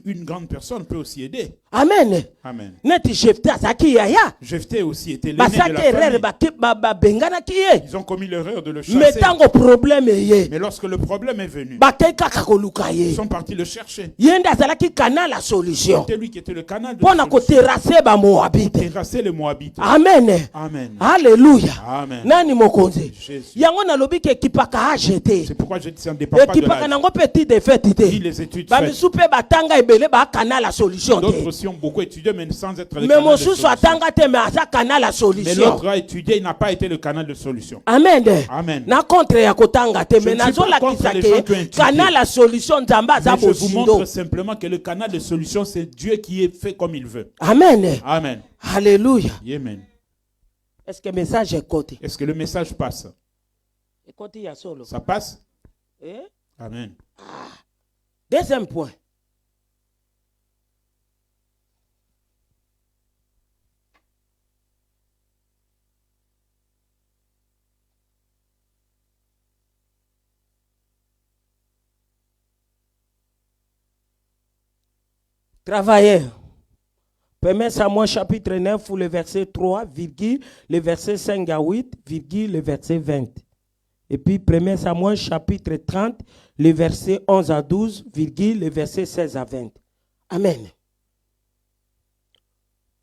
une grande personne peut aussi aider. Amen. Amen. Neti Jephthé azaki yaya. Jephthé aussi était l'aîné de la Basaki erreur famille. bengana kiye. Ils ont commis l'erreur de le Mais chasser. tango problème ye. Mais lorsque le problème est venu, Bakei kaka koluka ils ye. sont partis le chercher. Yenda azalaki canal la solution. C'était lui qui était le canal de Pona ko solution. terrasser ba Moabite. Terrasser les Moabites. Amen. Amen. Alléluia. Amen. Nani mokonzi. Jésus. Yango na lobi ke kipaka a jeté. C'est pourquoi je dis ça ne dépend pas de Ekipaka l'âge. nango petit défaite Dit té. les études Ba faites. misu pe batanga ebele ba canal la solution D'autres té. aussi ont beaucoup étudié, mais sans être le Mais canal de mosusu solution. atanga te mais asa canal la Mais solution. l'autre a étudié, il n'a pas été le canal de solution. Amen. Amen. Na contre ya kotanga te Je mais ne suis nazo pas la contre les gens qui ont kisake étudié. canal la solution nzamba za Mais je vous bosindo. montre simplement que le canal de solution, c'est Dieu qui est fait comme il veut. Amen. Amen. Alléluia. Amen. Est-ce que le message est côté? Est-ce que le message passe? Côté ya solo. Ça passe? Eh? Amen. Deuxième point. Travailleurs. 1 Samuel chapitre 9, le verset 3, virgule, le verset 5 à 8, virgule, le verset 20. Et puis 1 Samuel chapitre 30, le verset 11 à 12, virgule, le verset 16 à 20. Amen.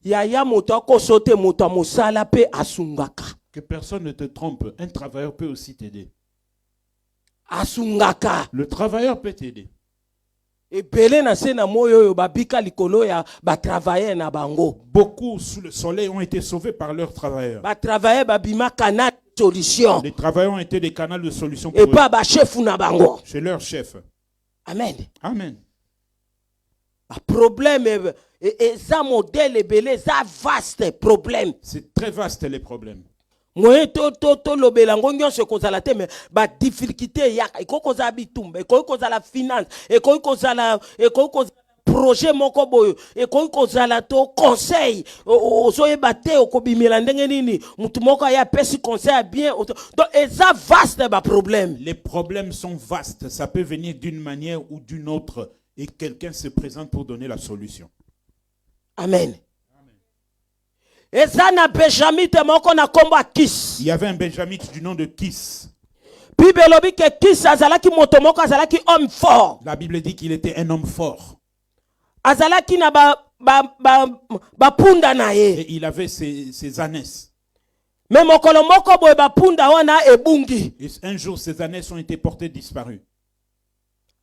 Yaya motoko sote moto mosala pe asungaka. Que personne ne te trompe. Un travailleur peut aussi t'aider. Asungaka. Le travailleur peut t'aider. Et belé na se na moyo yo babika likolo ya ba travailler na bango. Beaucoup sous le soleil ont été sauvés par leurs travailleurs. Ba travailler babima canal solution. Les travailleurs ont été des canaux de solution Et pour pas eux, ba chef na bango. chez leur chef. Amen. Amen. Ba problème et ça modèle belé ça vaste problème. C'est très vaste les problèmes. Moyen to lobela ngonyo se kozala te mais ba difficulté ya ekoko za bitumba ekoko za la finance ekoko za la projet moko boyo ekoko za la to conseil ozoyeba te okobimela ndenge nini mutu moko ya pesi conseil bien donc eza vaste ba problème. Les problèmes sont vastes. Ça peut venir d'une manière ou d'une autre et quelqu'un se présente pour donner la solution. Amen. Et ça n'a Benjamin moko na komba Kis. Il y avait un Benjamite du nom de Kis. Bible lobi ke Kis azalaki moto moko azalaki homme fort. La Bible dit qu'il était un homme fort. Azalaki na ba punda na ye. Et il avait ses ânesses. Mais mokolo moko boye ba punda wana ebungi. Et un jour, ses ânesses ont été portées disparues.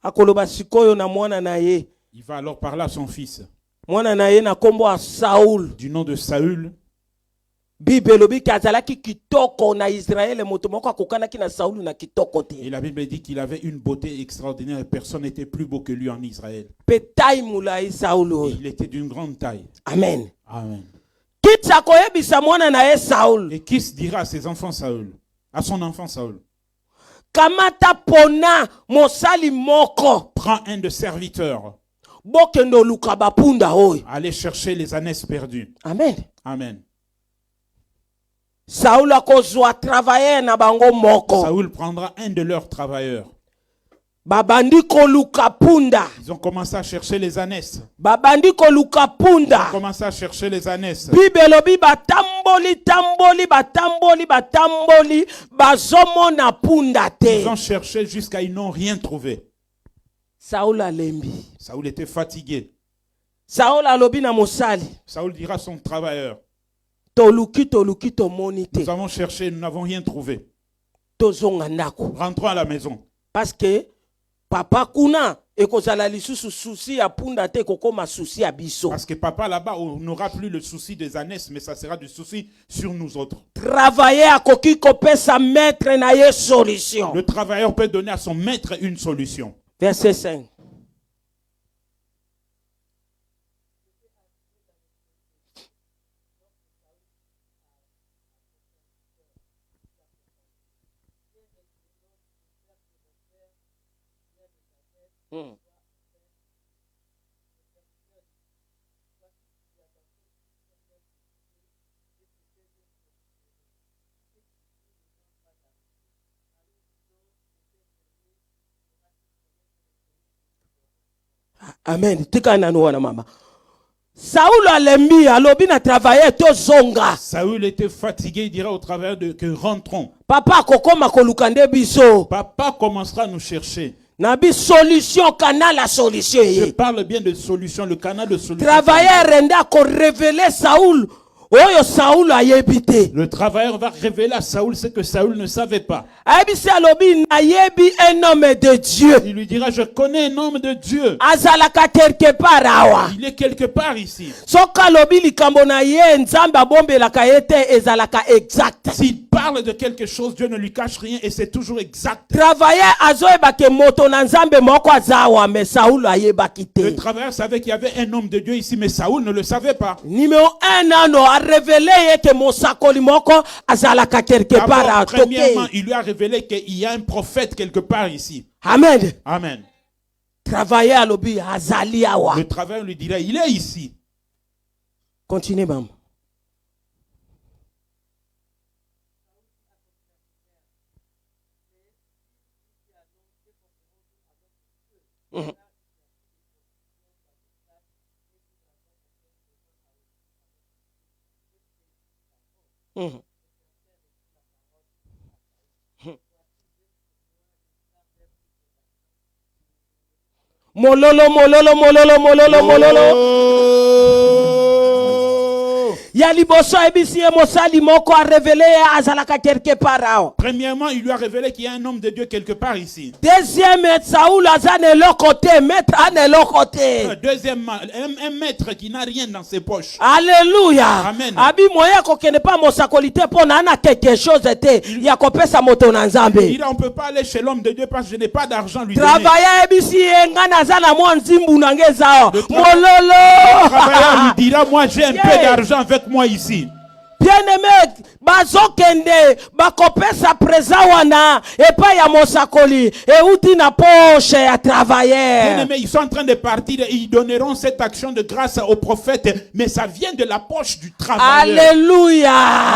Akoloba sikoyo na mwana na ye. Il va alors parler à son fils. Mwana na ye na kombo a Saoul. Du nom de Saül. Bible lobi ke azalaki kitoko na Israël moto moko akokanaki na Saoul na kitoko te. Et la Bible dit qu'il avait une beauté extraordinaire et personne n'était plus beau que lui en Israël. Petai mulai Saoul. Et il était d'une grande taille. Amen. Amen. Kitsa koyebisa mwana na ye Saoul. Et qui se dira à ses enfants Saül, à son enfant Saül, Kamata pona mosali moko. prends un de serviteurs, Bokendo luka ba punda oy. allez chercher les ânesses perdues. Amen. Amen. Saoul akozwa travailler na bango moko. Saül prendra un de leurs travailleurs. Babandi koluka punda. Ils ont commencé à chercher les ânesses. Babandi koluka Ils ont punda. commencé à chercher les ânesses. Bibelobi batamboli bazomo na punda te. Ils ont cherché jusqu'à ils n'ont rien trouvé. Saoul alembi. Saül était fatigué. Saoul alobi na mosali. Saül dira à son travailleur, Toluki tomoni te. nous avons cherché, nous n'avons rien trouvé. Tozonga ndako. Rentrons à la maison. Parce que papa kuna ekozala lisusu souci ya punda te kokoma souci ya biso. Parce que papa là-bas, on n'aura plus le souci des ânesses, mais ça sera du souci sur nous autres. Travailler à koki kopesa maître na ye solution. Le travailleur peut donner à son maître une solution. Verset 5. Amen. Tika nanu wana mama. Saoul alembi alobi na travailler to zonga. Saül était fatigué, il dira au travers de que rentrons. Papa kokoma kolukande biso. Papa commencera à nous chercher. Nabi solution canal la solution. Je parle bien de solution, le canal de solution. Travailleur renda ko révéler Saoul. Oyo Saoul a yebité. Le travailleur va révéler à Saoul ce que Saoul ne savait pas. Aibisi alobi na yebi un homme de Dieu. Il lui dira, je connais un homme de Dieu. Azalaka quelque part awa. Il est quelque part ici. Soka lobi likambo na ye nzamba bombe la kayete ezalaka exact. S'il parle de quelque chose, Dieu ne lui cache rien et c'est toujours exact. Travailleur azoeba ke moto na nzambe moko azawa mais Saoul ayebaki te. Le travailleur savait qu'il y avait un homme de Dieu ici, mais Saoul ne le savait pas. Numéro 1 ano a révélé que mosakoli moko azalaka quelque part à Premièrement, il lui a révélé qu'il y a un prophète quelque part ici. Amen. Amen. Travailleur alobi azali awa. Le travailleur lui dirait, il est ici. Continuez, maman. Mololo, mololo, mololo, mololo, mololo. Ya liboso ebisi mosali moko a révélé azalaka quelque part. Premièrement, il lui a révélé qu'il y a un homme de Dieu quelque part ici. Deuxième, Saoul azane le côté, maître ane le côté. Deuxièmement, un maître qui n'a rien dans ses poches. Alléluia. Amen. Abi moya ko kene pas mosakolité pour nana quelque chose était. Ya ko pesa moto na nzambe. Il dit, on peut pas aller chez l'homme de Dieu parce que je n'ai pas d'argent lui donner. Travailler ebisi ngana zana mo nzimbu na ngezao. Le Mololo. travailleur lui dira, moi j'ai un peu d'argent avec moi ici. Bien-aimé, bazokende bakopesa présent wana epa ya mosakoli e uti na poche ya travailleur. Bien-aimé, ils sont en train de partir et ils donneront cette action de grâce au prophète, mais ça vient de la poche du travailleur. Alléluia.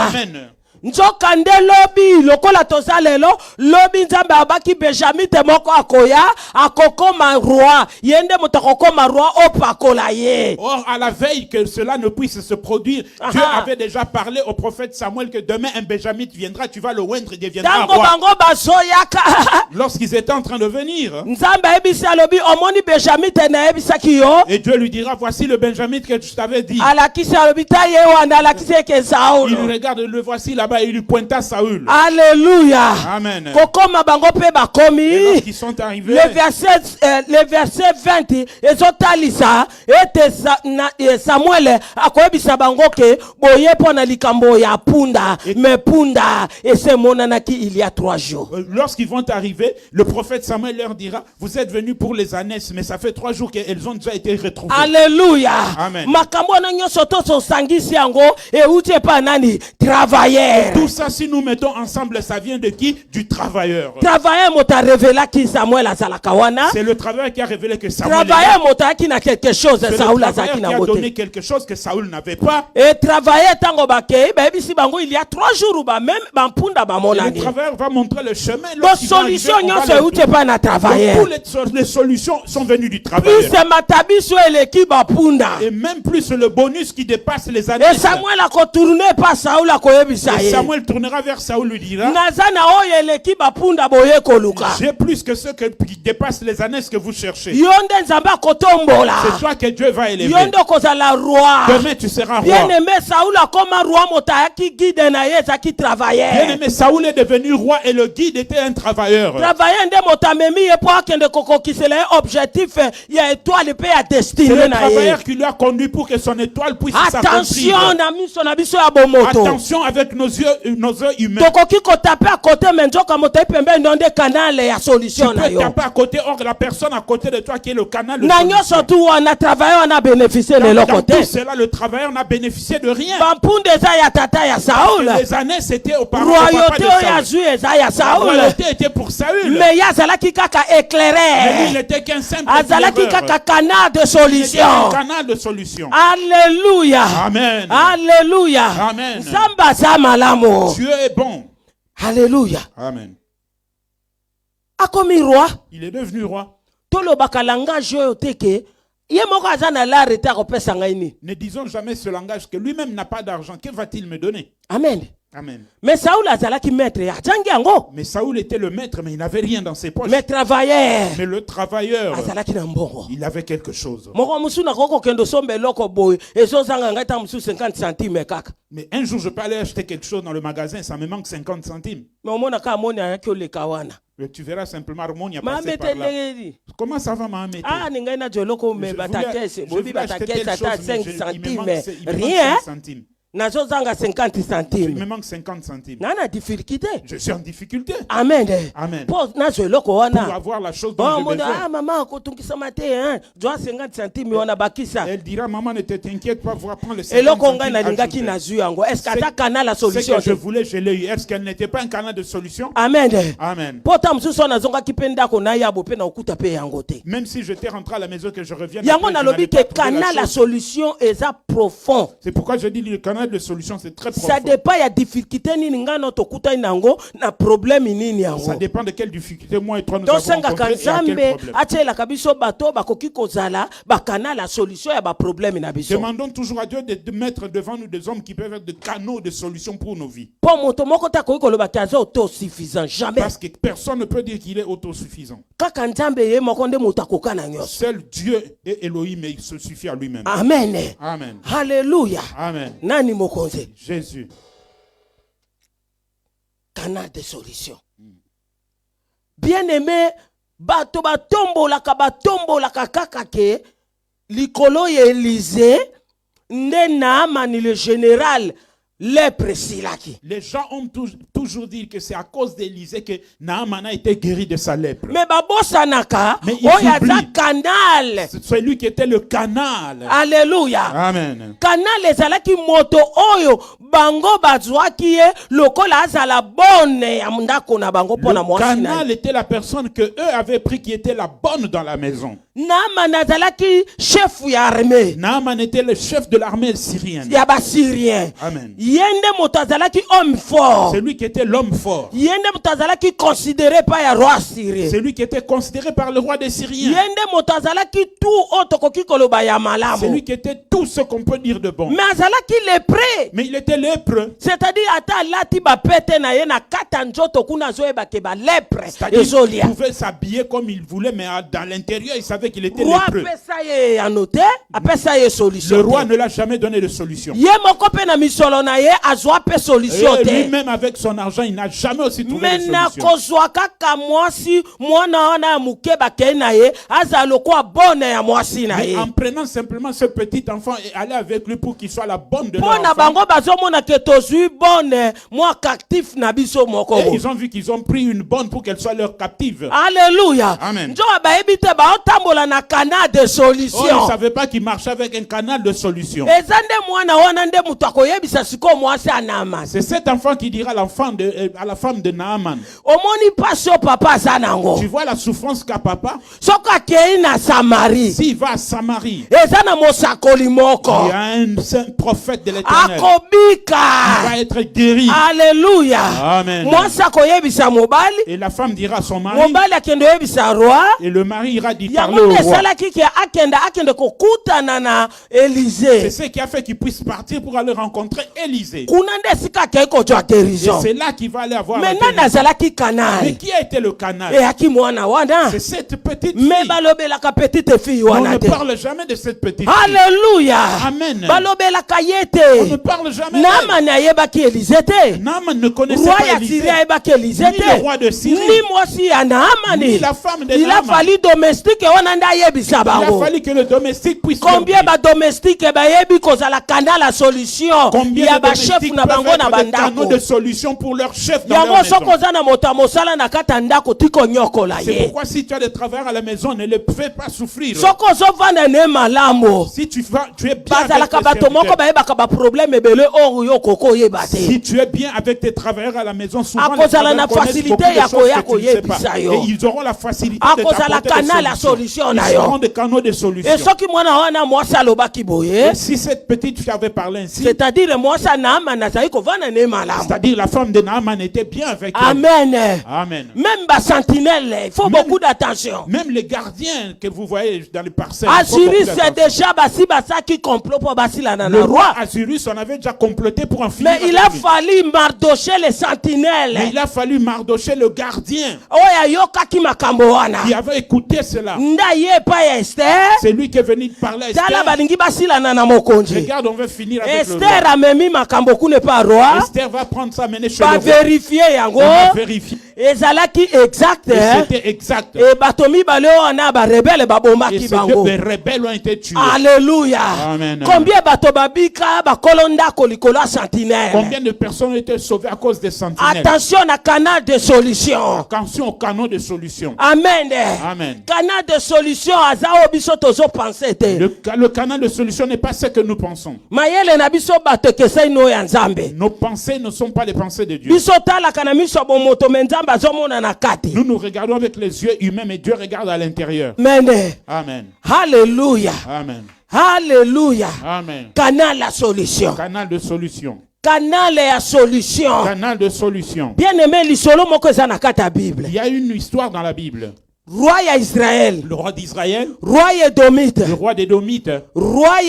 Amen. Nzoka nde lobi lokola toza lelo lobi nzambe abaki Benjamin te moko akoya akokoma roi yende moto akokoma roi opakola ye. Or, à la veille que cela ne puisse se produire, Dieu avait déjà parlé au prophète Samuel que demain un Benjamin viendra, tu vas le oindre, il deviendra Tango roi. bango bazoyaka. Lorsqu'ils étaient en train de venir, Nzambe ebisi alobi omoni Benjamin te na ebisaki yo. et Dieu lui dira, voici le Benjamin que je t'avais dit. Alakisi alobi ta ye wana alakisi ke Saoul. Il regarde, le voici là-bas, et il lui pointa Saül. Alléluia. Amen. Kokoma bango pe Et bakomi. lorsqu'ils sont arrivés, Le verset 20 ezotalisa ete Samuel akoyebisa bango ke boye pona likambo ya punda me punda ese monanaki il y a 3 jours. lorsqu'ils vont arriver, le prophète Samuel leur dira, vous êtes venus pour les ânesses, mais ça fait 3 jours qu'elles ont déjà été retrouvées. Alléluia. Amen. Makambo na nyonso to sangisi yango e uti pa nani travailleur. Tout ça, si nous mettons ensemble, ça vient de qui? Du travailleur. Travailleur mota révéla ki Samuel azalaka wana. C'est le travailleur qui a révélé que Samuel est là. Travailleur mota ki na quelque chose C'est le Saoul travailleur azaki qui na a bote. donné quelque chose que Saül n'avait pas. Et travailleur tango bakei ba ebisi bango il y a 3 jours ba même ba mpunda ba Et le monani. travailleur va montrer le chemin. Bo Lorsqu'il va arriver, solution on va nyonso le- uti pa na Donc, travailleur. toutes les solutions sont venues du Plus travailleur. c'est matabiso eleki ba punda. Et même plus le bonus qui dépasse les années. Et Samuel a tourné pas Saoul a koyebisa Et ye. Samuel tournera vers Saül, lui dira, Nazana oyo eleki ba punda boye koluka. j'ai plus que ceux qui dépassent les années que vous cherchez. Yonde nzamba kotombola. C'est toi que Dieu va élever. Yondo kozala roi. Demain, tu seras Bien roi. aimé Saoul a comme roi motaki guide na ye zaki travailleur. Bien aimé, Saül est devenu roi et le guide était un travailleur. Travailleur nde motamemi ye po akende kokokisela ye objectif ya étoile pe ya C'est destinée le na ye. travailleur qui lui a conduit pour que son étoile puisse Attention s'accomplir. na miso na biso ya bomoto. Attention avec nos yeux humains. Tokoki kotape à côté mais nzoka motai pembe ndonde canal ya Tu solution na peux yo. taper à côté, or la personne à côté de toi qui est le canal de Na solution. nyonso tu wana travailleur na bénéficier de Dans l'autre côté. tout cela, le travailleur n'a bénéficié de rien. Bampunde eza ya tata ya Saoul. Les années, c'était au papa Royauté de oyo ya Saül. zwi eza ya La Saoul. royauté était pour Saül. Mais ya azalaki kaka Mais lui, il éclaireur. n'était qu'un simple Azalaki éclaireur. kaka canal de Il était un solution. canal de solution. Alléluia. Amen. Alléluia. Amen. Zamba za malamu. Dieu est bon. Alléluia. Amen. Akomi roi. Il est devenu roi. Tolobaka langage oyo teke ye moko aza na larete akopesa ngai nini. Ne disons jamais ce langage que lui-même n'a pas d'argent. Que va-t-il me donner? Amen. Amen. Mais Saoul azalaki maître ya jangi yango. Mais Saoul était le maître, mais il n'avait rien dans ses poches. Mais travailleur Mais le travailleur, azalaki na mbongo. il avait quelque chose. Moko musu na koko kendo sombe loko boy ezozanga ngai ta musu 50 centimes kaka. Mais un jour, je peux aller acheter quelque chose dans le magasin, ça me manque 50 centimes. Mais omona ka moni ayaki oleka wana. Mais tu verras simplement Harmonie a Ma passé par là. metele. Comment ça va, Mahamete? Ah ni ngai na joloko me Je batakese, voulais bobi acheter telle batakese ata chose, 5 mais il me centimes. manque il me manque Rien. 5 centimes. Nazozanga 50 Il centimes. me manque 50 centimes. Nana difficulté. Je suis en difficulté. Amen. Amen. Po na joloko Pour wana. avoir la chose dont Oh j'ai mon besoin. ah maman akotungisa mate hein. Doa 50 centimes wana bakisa. Elle dira, maman, ne t'inquiète pas, va prendre le 50 Eloko ngai centimes. nalingaki ajoutés. nazu yango. Est-ce C'est- qu'ata kana la Ce que solution? je voulais, je l'ai eu. Est-ce qu'elle n'était pas un canal de solution? Amen. Amen. Pota msusu nazongaki pe ndako na yabo pe na okuta pe yango te. Même si j'étais rentré à la maison, que je reviens. Yango après, je nalobi n'allais ke pas trouver kana la chose. solution eza profond. C'est pourquoi je dis le canal de solution, c'est très profond. Ça dépend ya difficulté nini ngano tokutani nango na problème nini Ça yango. dépend de quelle difficulté moi et toi nous avons tosengaka rencontré et à quel nzambe problème. atielaka biso bato bakoki kozala bakana la solution ya baproblème na biso. Demandons toujours à Dieu de mettre devant nous des hommes qui peuvent être des canaux de solution pour nos vies. Po moto moko te akoki koloba te aza autosuffisant jamais. Parce que personne ne peut dire qu'il est autosuffisant. Kaka nzambe ye moko nde moto akoka na nyonso. Seul Dieu est Elohim et il se suffit à lui-même. Amen. Amen. Hallelujah. Amen. Nani mokonzi? Jésus. Canal de solution. Bien aimé, bato batombolaka kaka ke likolo ya Élysée nde Naamani le général lèpre silaki. Les gens ont toujours dit que c'est à cause d'Élisée que Naaman a été guéri de sa lèpre. Mais babosanaka Mais ils oyo aza oublient. canal. C'est lui qui était le canal. Alléluia. Amen. Canal ezalaki moto oyo bango bazwaki ye lokola azala bonne ya ndako na bango pona Le mwasi na canal ye. était la personne que eux avaient pris qui était la bonne dans la maison. Naaman azalaki chef ya armée Naaman était le chef de l'armée syrienne. ya basyrien. Amen. Yende moto azalaki homme fort. C'est lui qui était l'homme fort. Yende moto azalaki considéré par ya roi syrien. C'est lui qui était considéré par le roi des Syriens. Yende moto azalaki tout oyo tokoki koloba ya C'est malamu. lui qui était tout ce qu'on peut dire de bon. Mais azalaki lépreux. Mais il était lépreux. C'est-à-dire ata alati bapete na ye na kata nzoto kuna azoyeba ke balèpre C'est-à-dire qu'il ezolia. pouvait s'habiller comme il voulait, mais dans l'intérieur, il savait qu'il était Roi lépreux. apesa ye yano te apesa ye solution Le roi te. ne l'a jamais donné de solution. Ye moko mpe na misolo na ye azwa pe solution Et te. lui-même, avec son argent, il n'a jamais aussi trouvé de Me na solution. kozwa kaka mwasi mwana wana ya moke bakei na ye aza lokwa bone ya mwasi na Mais ye. en prenant simplement ce petit enfant et aller avec lui pour qu'il soit la bonne de Mpo leur na enfant. bango bazomona ke tozwi bone mwa captif na biso moko Et bo. ils ont vu qu'ils ont pris une bonne pour qu'elle soit leur captive. Alléluia. Amen. Njo bayebi te baotambola na canal de Oh, ils ne solution. savaient pas qu'ils marchaient avec un canal de solution. Eza nde mwana wana nde moto akoyebisa sikoyo mwasi ya Naamani. C'est cet enfant qui dira à à la femme de Naaman. Omoni pasi oyo papa aza nango. Tu vois la souffrance qu'a papa? Soki akei na Samarie S'il va à Samarie, eza na mosakoli il moko y a un saint prophète de l'Éternel. Il akobika. va être guéri. Alléluia. Amen. Mwasi akoyebisa mobali, Et la femme dira à son mari, mobali akende oyebisa roi. et le mari ira dire parler Yango au nde roi. esalaki ke akende kokutana na C'est Élysée. ce qui a fait qu'il puisse partir pour aller rencontrer Élisée. Kuna nde esika akei kozwa Et guérison. c'est là qu'il va aller avoir la Me nani guérison. azalaki Mais canal qui a été le canal? eyaki mwana wana. C'est cette petite Me fille. balobelaka petite fille On wana ne te. parle jamais de cette petite fille. Alléluia. Amen. balobelaka ye On ne te. parle jamais d'elle. Naamani ayebaki Élysée te. Naaman ne connaissait Roi pas ya Élisée. Syrie ayebaki Élysée Ni le roi de te. Syrie. Ni mwasi ya Naamani. Ni la femme de Il a Naaman. fallu domestique wana nde ayebisa Il a bango. fallu que le domestique puisse leur Combien dire. ba domestique bayebi kozala canal la solution Combien ya de ba chef domestiques na bango peuvent na être des canaux bandako. de solution pour leur chef dans leur Yango maison. soko oza na moto ya mosala na kata ndako tiko nyokola C'est ye. pourquoi si tu as des travailleurs à la maison, ne les fais pas souffrir. Soko ozovanda ne malamu. Si tu es bien avec tes Bazalaka bato moko serviteurs, bayebaka ba problème ebele oyo yo koko oyeba te. si tu es bien avec tes travailleurs à la maison, souvent les Akozala na travailleurs connaissent facilité beaucoup de ya choses que tu ne sais koyebisa pas. yo. Et ils auront la facilité de Akozala t'apporter des canal la solutions. solution na Ils yo. auront des canaux de solution. Et soki mwana wana mwasi alobaki boye, Et si cette petite fille avait parlé ainsi, c'est-à-dire mwasi Naaman azali kovanda ne malamu. c'est-à-dire la femme de Naaman était bien avec elle. Amen. Amen. Même bas sentinelle, il faut beaucoup d'attention. Même les gardiens que vous voyez dans les parcelles. il faut beaucoup Assyrus c'est d'attention. déjà basi basaki complot pour basila na Le roi. roi Assyrus, on avait déjà comploté pour en finir Mais il avec a lui. fallu Mardoché les Mais sentinelles. il a fallu Mardoché le gardien Oya yokaki makambo wana. qui avait écouté cela. Nda ye pa ya Esther. C'est lui qui est venu parler à Tala Esther. balingi basila na mokonzi. Regarde, on va finir avec le Esther roi. amemi makambo kune pa roi. Esther va prendre ça, mener chez Ba le roi. vérifier yango. On va vérifier. Ezalaki exact. Et c'était exact. Et batomi bale wana ba rebelle Et babomaki ces bango. deux rebelles ont été tués. Alléluia. Amen. Combien bato babika ba kolonda kolikolo sentinelle. Combien de personnes ont été sauvées à cause des sentinelles? Attention à canal de solution. Attention au canot de solution. Amen. Amen. Canal de solution azao biso tozo penser te. Le canal de solution n'est pas ce que nous pensons. Mayele na biso bato kesai no ya nzambe. Nos pensées ne sont pas les pensées de Dieu. Biso tala kana miso bomoto menzamba azomona na kati. Nous nous regardons avec les yeux humains, mais Dieu regarde à l'intérieur. Amen. Amen. Alléluia. Amen. Alléluia. Amen. Canal la solution. Canal de solution. Canal ya solution. Canal de solution. Bien aimé lisolo moko eza na kati ya Bible. Il y a une histoire dans la Bible. Roi ya Israël. Le roi d'Israël, Roi ya Edomite. le roi d'Édomites, Roi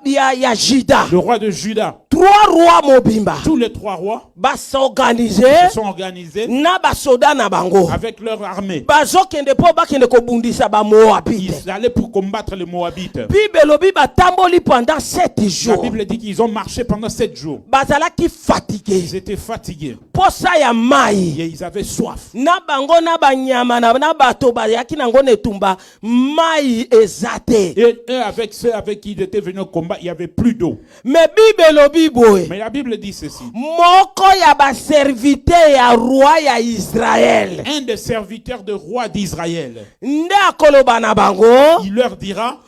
ya Juda. le roi de Juda. Trois rois mobimba. Tous les trois rois S'organiser. se sont organisés Na basoda na bango. avec leur armée. Bazokende po bakende kobundisa ba Moabite. Ils allaient pour combattre les Moabites. Bible lobi batamboli pendant 7 La jours. Bible dit qu'ils ont marché pendant 7 jours. Bazalaki fatigué. Ils étaient fatigués Posa ya mai. et ils avaient soif. Na bango na banyama na bato bayaki nango netumba mai ezate. Et eux, avec ceux avec qui ils étaient venus au combat, il n'y avait plus d'eau. Mais Bible lobi boy. Mais la Bible dit ceci. Moko ya ba serviteur ya roi ya Israël. Un des serviteurs de roi d'Israël, Nde akoloba na bango. il leur dira,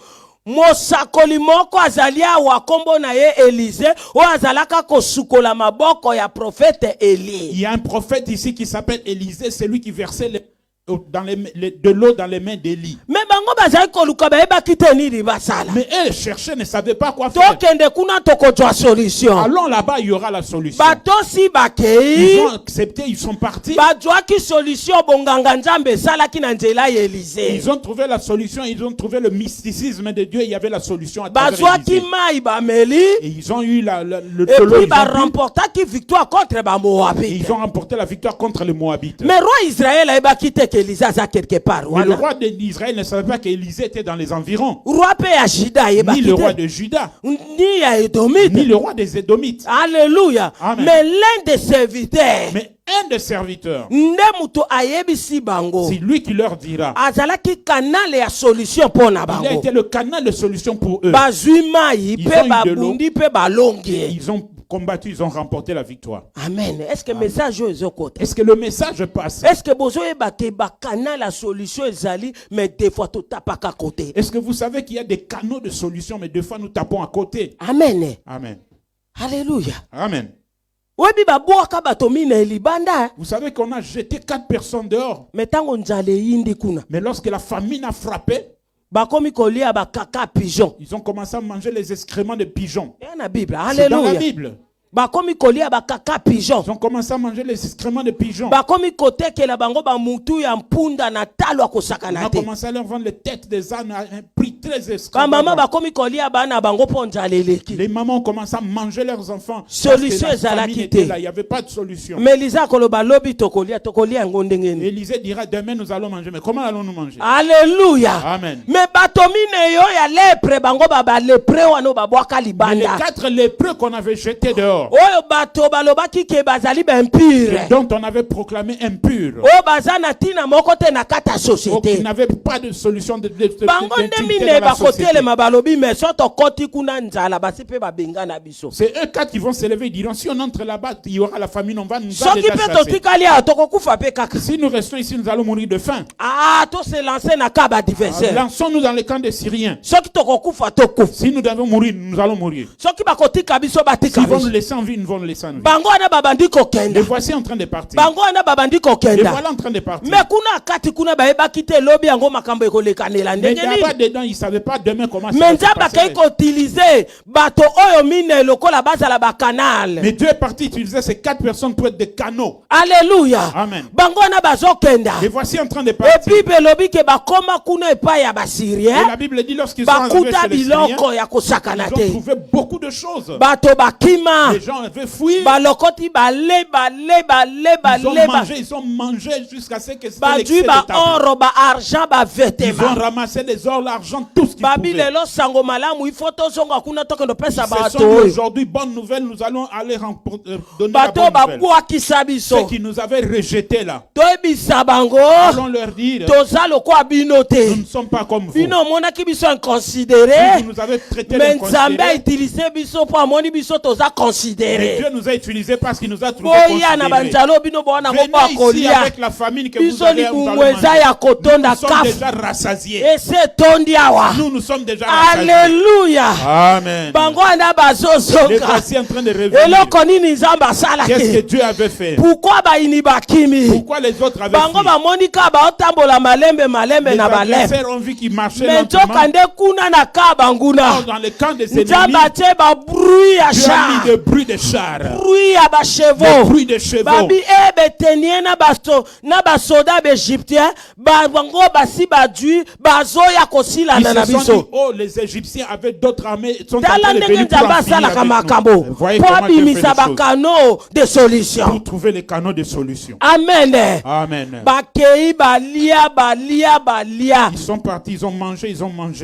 Mosakoli moko azali awa kombo na ye Élisée o azalaka kosukola maboko ya prophète Élie. il y a un prophète ici qui s'appelle Élisée, c'est lui qui versait de l'eau dans les mains d'Élie. Mais bango bazali koluka bayeba kite nini basala. Mais eux cherchaient, ne savaient pas quoi faire. Tokende kuna tokozwa solution. Allons là-bas, il y aura la solution. Bato si Ils bakei ont accepté, ils sont partis. bazwaki solution bonganga nzambe esalaki na nzela ya Élisée. Ils ont trouvé la solution, ils ont trouvé le mysticisme de Dieu, il y avait la solution à travers Bazwaki Élisée. mai bameli Et ils ont eu le et de l'eau, puis ils ont bu, baremportaki victoire contre ba et Moabite. ils ont remporté la victoire contre les Moabites. Mais roi Israël ayebaki te que Élisée aza quelque part. Mais le Voilà. roi d'Israël ne savait pas qu'Élisée était dans les environs. Roi pe ya Juda Ni ayebaki le roi te. de Juda, Ni ya Edomite. ni le roi des Édomites. Alléluia. Amen. Mais l'un des serviteurs, Mais un des serviteurs, nde mutu ayebisi bango, c'est lui qui leur dira. azalaki canal ya solution pour na Il a bango. été le canal de solution pour eux. Bazwi mai Ils ont pe eu de babundi pe balongi. Ils ont combattu, ils ont remporté la victoire. Amen. Est-ce que message oyo ezokota? Est-ce que le message passe? Est-ce que bozoyeba ke bacanal ya solution ezali mais des fois totapaka côté? Est-ce que vous savez qu'il y a des canaux de solution, mais des fois nous tapons à côté? Amen. Amen. Alléluia. Amen. Webi babwaka bato mina libanda Vous savez qu'on a jeté 4 personnes dehors. mais tango nzale yindi kuna Mais lorsque la famine a frappé, bakomi kolia bakaka pigeon. ils ont commencé à manger les excréments de pigeons. Ya na Bible. C'est dans la Alléluia. Bible. Bakomi kolia bakaka pigeon. Ils ont commencé à manger les excréments de pigeons. Bakomi kotekela bango ba mutu ya mpunda na talo On akosakana a te. commencé à leur vendre les têtes des ânes à un prix très Ba extravagant. mama bakomi kolia bana bango po nzale eleki. Les mamans ont commencé à manger leurs enfants. Solution Parce que la ezalaki famine te. était là, il n'y avait pas de solution. Mais Lisa koloba lobi tokolia yango ndenge ni. Élisée dira, demain nous allons manger. Mais comment allons-nous manger? Alléluia. Amen. Mais bato mine yo ya lepre bango ba lepre wano babwaka Mais les libanda. 4 lépreux qu'on avait jetés dehors, Oyo bato balobaki ke bazali impure. dont on avait proclamé impurs, Oyo baza na tina moko te na kata donc société. ils n'avaient pas de solution d'intimité Bango nde dans mine la société. bakotelema balobi mais so tokoti kuna nzala basi pe babenga na biso. C'est eux 4 qui vont s'élever, ils diront, si on entre là-bas, il y aura la famine, on va nous a Soki déjà pe chasser. totikali a tokokufa pe kaka. Si nous restons ici, nous allons mourir de faim. Ah, to se lancer na kaba adversaire. Lançons-nous dans le camp des Syriens. Soki tokokufa tokufa. Si nous devons mourir, nous allons mourir. Soki bakotika biso batika S'ils vont nous biso. laisser en vie, ils vont le laisser en vie. bango wana babandi Les kokenda voici en train de partir. bango wana babandi Les kokenda voilà en train de partir. me kuna kati kuna bayebaki te lobi yango makambo ekolekanela Mais ndenge nini là-bas dedans, ils ne savaient pas demain comment ça me va se nzambe akei passer. koutilize bato oyo mine lokola bazala bakanale. Mais Dieu est parti utiliser ces 4 personnes pour être des canaux. Alléluia. Amen. Bango wana bazokenda. Les voici en train de Et partir. Bible lobi ke bakoma kuna epai ya Et basyrien la Bible dit lorsqu'ils sont arrivés bakuta chez les Syriens, biloko ya kosakana ils ont te. trouvé beaucoup de choses. Bato bakima Les gens avaient fui. balokoti bale Ils ont mangé jusqu'à ce que c'était badui l'excès de ba table. oro ba argent ba Ils ont vetema ramassé les or, l'argent, tout ce qu'ils babi pouvaient. lelo sango malamu ifo tozonga kuna tokendo pesa Ce sont bato oyo. aujourd'hui bonne nouvelle, nous allons aller donner la Bato bonne nouvelle. babwakisa Ceux biso qui nous avaient rejetés là, toyebisa bango allons leur dire, toza lokwa bino nous te ne sommes pas comme vous. bino omonaki biso inconsidéré Vous nous avez traités me nzambe d'inconsidérés. autilize biso mpo amoni biso toza Mais considéré Dieu nous a utilisés parce qu'il nous a trouvés boya na considérés. banzalo bino bowana ngo Venez ici bakolia avec la famine que vous biso avez, vous libumu allez eza manger. ya kotonda Nous sommes kafu déjà rassasiés. ese tondi awa Nous sommes déjà rassasiés. alleluya Amen. bango wana Les bazozonga voici en train de revenir. eloko nini nzambe Qu'est-ce que asalaki Dieu avait fait? pourkoi bayini bakimi Pourquoi les autres avaient bango fui? bamoni ka baotambola malembe Les na baleme adversaires ont vu qu'ils marchaient me lentement. nzoka nde kuna na ka banguna Or, dans le camp des ennemis, nzambe atie babruit ya Dieu a char mis des bruits de chars, bruit ya des bachevaux bruits de chevaux. babi betenie na basoda baegyptien bango basi badui bazoya Ils kosilana na se sont dit, biso oh, les Égyptiens avec d'autres armées sont en tala train de ndenge venir pour nzambe en finir asalaka avec makambo nous. Voyez mpo comment Dieu fait abimisa les choses. bakano de solution Pour trouver les canaux de solution. amen Amen. bakei balia Ils sont partis, ils ont mangé.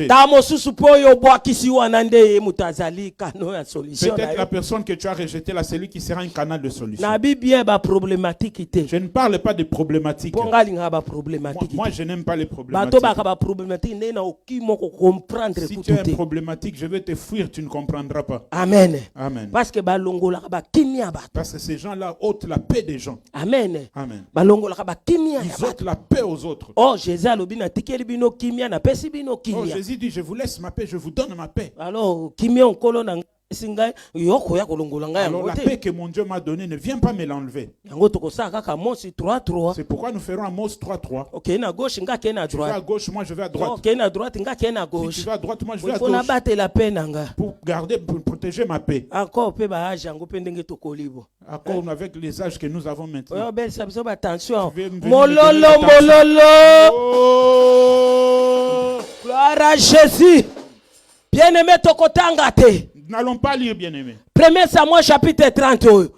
ntango mosusu mpo oyo obwakisi wana nde ye moto azali kano ya solution na Peut-être yo. la personne que tu as rejetée là, c'est lui qui sera un canal de solution. na bibia baproblématique te Je ne parle pas de problématiques. mpo nga alingaka baproblématique Moi, te je n'aime pas les bato problématiques. baka baproblématique nde na oki moko comprendre Si tu kutu es te un problématique, je vais te fuir, tu ne comprendras pas. amen Amen. parce que balongolaka bakimia bato Parce que ces gens-là ôtent la paix des gens. amen Amen. balongolaka bakimia ya Ils bato ôtent la paix aux autres. oh jésus alobi natikeli bino kimia napesi bino Oh, kimia Jésus dit, je vous laisse ma paix, je vous donne ma paix. alors kimia nkolo na ngai esi ngai yokoya kolongola ngai Alors yango la te paix que mon Dieu m'a donnée ne vient pas me l'enlever. yango tokosala kaka mosi 3-3 C'est pourquoi nous ferons Amos 3:3. okei na gauche nga akei na Tu vas à droite gauche, moi je vais à droite. okei na droite nga akei na Si tu gauche vas à droite, moi je vais à mpo gauche. nabatela pe na nga Pour garder, pour protéger ma paix. encore mpe baage yango mpe ndenge tokoli bo Accord avec les âges que nous avons maintenant. oyo obelisa biso batension Tu veux me venir mololo me donner la mololo Oh! gloire à jésus bien aimé tokotanga te Nous n'allons pas lire, bien-aimé. 1 Samuel chapitre 30 oyo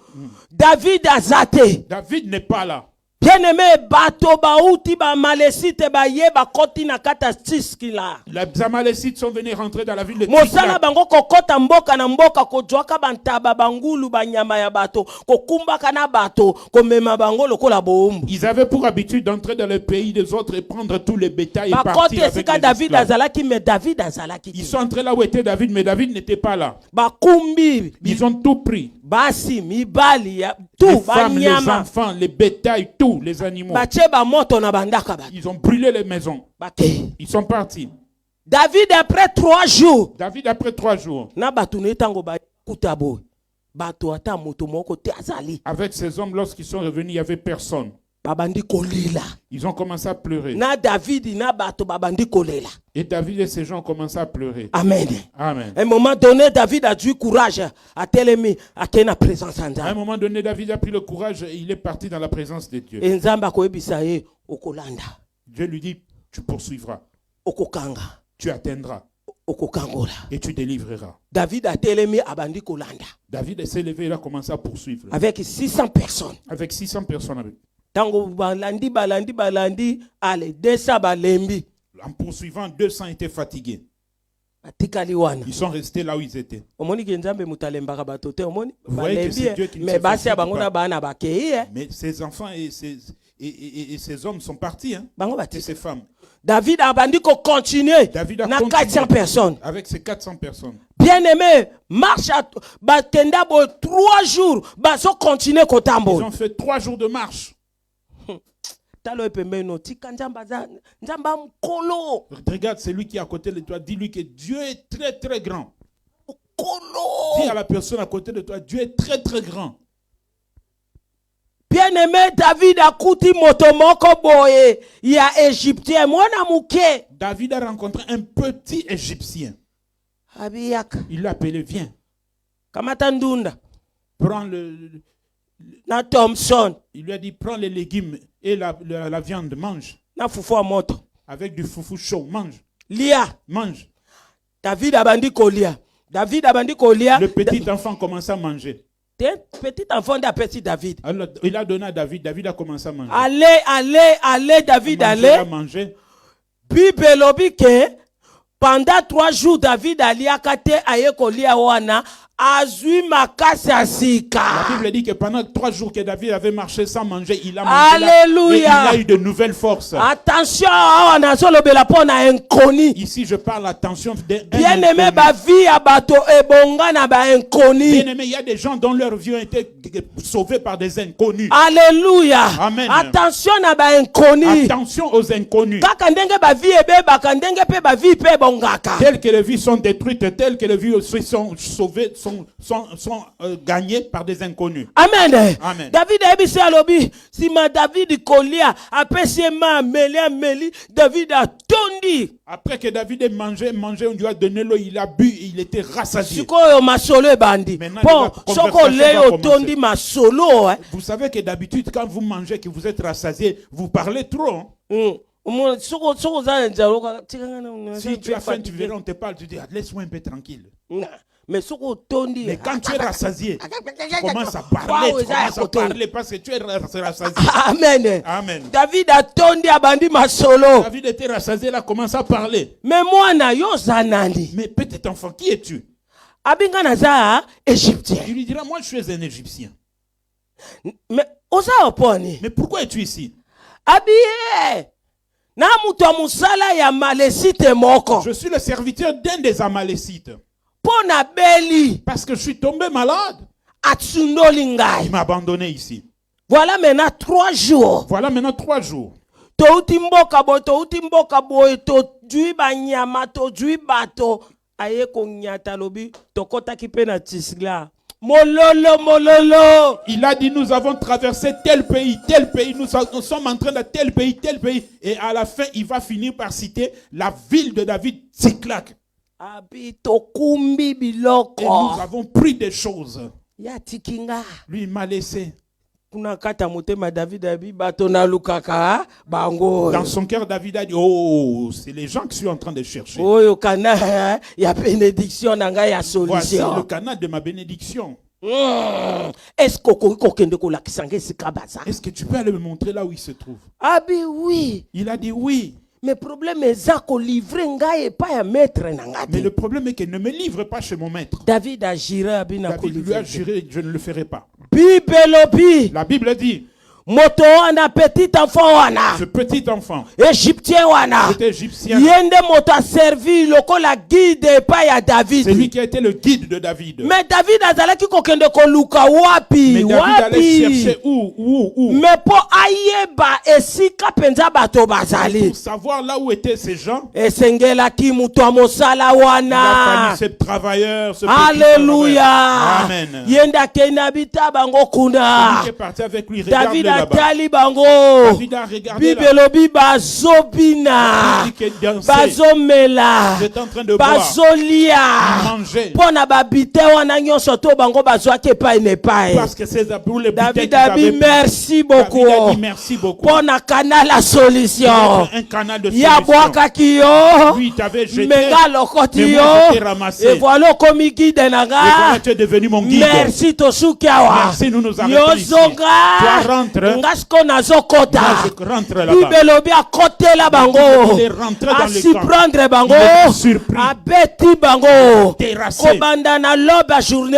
david aza te David n'est pas là. bien aimé bato bauti bamalesite baye bakoti na kati ya tiskila Les Amalécites sont venus rentrer dans la ville de mosala Tikla. bango kokota mboka na mboka kozwaka bantaba bangulu banyama ya bato kokumbaka na bato komema bango lokola boumbu Ils avaient pour habitude d'entrer dans le pays des autres et prendre tous les bétails et bakoti partir avec esika les david esclaves. azalaki me david azalaki Ils te sont entrés là où était David, mais David n'était pas là. bakumbi Ils ont tout pris. basi mibali ya Les tu femmes, les banyama enfants, les bétails, tous les animaux. batie bamoto na bandaka bato Ils ont brûlé les maisons. bakei Ils sont partis. david après 3 jours David, après 3 jours, na bato na ye ntango bakuta boye bato ata moto moko te azali avec ces hommes, lorsqu'ils sont revenus, il n'y avait personne. babandi kolila Ils ont commencé à pleurer. na david na bato babandi kolela Et David et ces gens ont commencé à pleurer. amen Amen. à un moment donné david a dû courage atelemi akei na présence ya À un nzambe moment donné, David a pris le courage et il est parti dans la présence de Dieu. e nzambe akoyebisa ye okolanda Dieu lui dit, tu poursuivras, okokanga tu atteindras okokangola et tu délivreras. david atelemi abandi kolanda David s'est levé et il a commencé à poursuivre. avec 600 personnes Avec 600 personnes avec. ntango balandi ale 200 balembi En poursuivant, 200 étaient fatigués. batikali wana Ils sont restés là où ils étaient. omoni ke nzambe moto alembaka bato te omoni Vous voyez que balembi c'est Dieu qui ne me se basi ya fatigue bango pas. na bana bakei Mais ces enfants et ces hommes sont partis. Hein, bango et batika ces femmes. david abandi kocontinue David a na continué 400 personnes avec ces 400 personnes. bien aimé marche bakenda boye 3 jours bazokontinue Ils kotambola ont fait 3 jours de marche. talo ye pembeni tika nzambe amokolo Regarde celui qui est à côté de toi. Dis-lui que Dieu est très très grand. Dis à la personne à côté de toi, Dieu est très très grand. Bien-aimé, David a kuti motomoko boye ya Égyptien mwana muke. David a rencontré un petit Égyptien. Abiyaka. Il l'a appelé, viens. Kamata ndunda. Prends Na Thompson. il lui a dit, prends les légumes et la viande, mange. Na fufu a moto. Avec du foufou chaud, mange. Lia. Mange. David abandi kolia. David abandi kolia. Le petit enfant commence à manger. Petit enfant d'appétit David. Alors, il a donné à David. David a commencé à manger. Allez, David, allez. Il a mangé. Bible lobi ke pendant 3 jours David aliakate aye kolia wana azui makasi asika. La Bible dit que pendant 3 jours que David avait marché sans manger, il a mangé. Alléluia. Et il a eu de nouvelles forces. Attention, on a solo bela pona inconi. Ici, je parle attention d'un Bien aimé, ba vie à bateau et bonga na ba inconi. Bien aimé, il y a des gens dont leur vie a été sauvée par des inconnus. Alléluia. Amen. Attention na ba inconi. Attention aux inconnus. Kaka ndenge ba vie ebe ba kandenge pe ba vie pe bongaka. Telles que les vies sont détruites, telles que les vies aussi sont sauvées, sont gagnées par des inconnus. Amen. Amen. David a ebisi alobi si ma David kolia apesi ma meli David a tondi. Après que David ait mangé, on lui a donné l'eau, il a bu, il était rassasié. Sikoyo masolo bandi. Bon, soko leo tondi masolo. Vous savez que d'habitude quand vous mangez, que vous êtes rassasié, vous parlez trop. Si tu as faim, tu verras, on te parle, tu dis, laisse-moi un peu tranquille. Mais quand tu es rassasié, tu commences à parler, parce que tu es rassasié. Amen. Amen. David a tondi abandi masolo. David était rassasié, il a commencé à parler. Mais moi na yo zanani. Mais petit enfant, qui es-tu? Abinga naza Égyptien. Il lui dira, moi je suis un Égyptien. Mais osa oponi. Mais pourquoi es-tu ici? Abiye. Na mutu musala ya Malesite moko. Je suis le serviteur d'un des Amalécites. Pona beli. Parce que je suis tombé malade. Atsundoli Il m'a abandonné ici. Voilà maintenant 3 jours. Voilà maintenant 3 jours. Touti mboka boy to dui banyama to dui bato aye ko nyata lobi tokota kipena tisla. Mololo. Il a dit, nous avons traversé tel pays, nous sommes en train de tel pays. Et à la fin, il va finir par citer la ville de David, Tsiklag. Et nous avons pris des choses. Lui, il m'a laissé. Dans son cœur, David a dit, oh, c'est les gens que je suis en train de chercher. Voici le canal de ma bénédiction. Est-ce que tu peux aller me montrer là où il se trouve? Ah oui. Il a dit oui. Mais le problème est que livrer ngai pas ya maître nanga. Mais le problème est qu'il ne me livre pas chez mon maître. David a juré abina ko David lui a juré, je ne le ferai pas. La Bible dit, moto wana petit enfant wana. Ce petit enfant. Égyptien wana. Cet Égyptien. Yende moto a servi lokola guide pa ya David. C'est lui qui a été le guide de David. Mais David azalaki kokende ko luka wapi? Mais David allait chercher où? Mais pour ayeba esika penza bato bazali. Pour savoir là où étaient ces gens. Esengela ki muto amosala wana. Il a fallu ces travailleurs, ce Alléluia. Amen. Yenda kenabita bango kuna. Qui est parti avec lui. David a tali bango. David a regardé Bibelobi bazobina. Bazomela. J'étais en train de boire. Bazolia. Manger. Pona babite wana nyonso to bango bazwaki epai nepai. Parce que c'est pour les David a dit merci beaucoup. David a dit merci beaucoup. Pona canal la solution. Un canal de solution. Ya boakaki yo. Lui t'avais jeté. Menga lokoti Mais yo. moi je t'ai ramassé. Et voilà comme guide nanga. Et voilà tu es devenu mon guide. Merci Tosukiawa. Merci, nous nous arrêtons ici. Toi rentre. Ngasko nazokota. Moi je rentre là-bas. Bibelobi a côté la bango. Il est rentré dans A le si camp. prendre bango. Il est surpris. A beti bango. Terrassé. Kobanda na loba journée.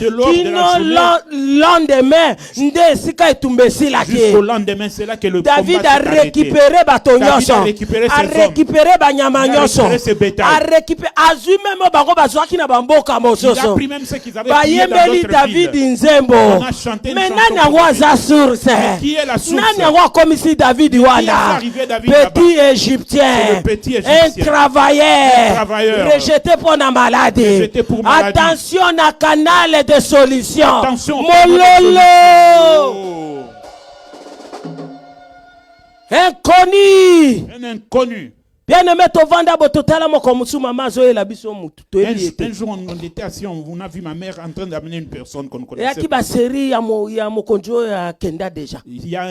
De l'aube de la Kino lendemain. Nde sika etumbesi laki. Jusqu'au lendemain, c'est là que le David combat a s'est arrêté. récupéré bato nyonso. A récupéré ses A hommes. récupéré banyama Il a nyonso. récupéré ses bétails. A récupéré azui même bango bazwaki na bamboka Il a mososo. pris même ce qu'ils avaient pillé dans Bayembeli d'autres David villes. Nzembo. On a chanté une Mais chanson nani pour waza source. Mais qui est la source? Nani yango akomisi David wana? arrivé David Petit C'est Égyptien. le petit Égyptien. Un travailleur. Un travailleur. Rejeté pour la maladie. Rejeté pour maladie. Attention na canal de solution. Attention. Mololo. Oh. Inconnu. Un inconnu. Bien aimé tovanda bototala moko musu mama zo la biso mutu to Un jour, on était assis, on a vu ma mère en train d'amener une personne qu'on ya connaissait. ki ba série ya mokonjo ya kenda déjà. Il y a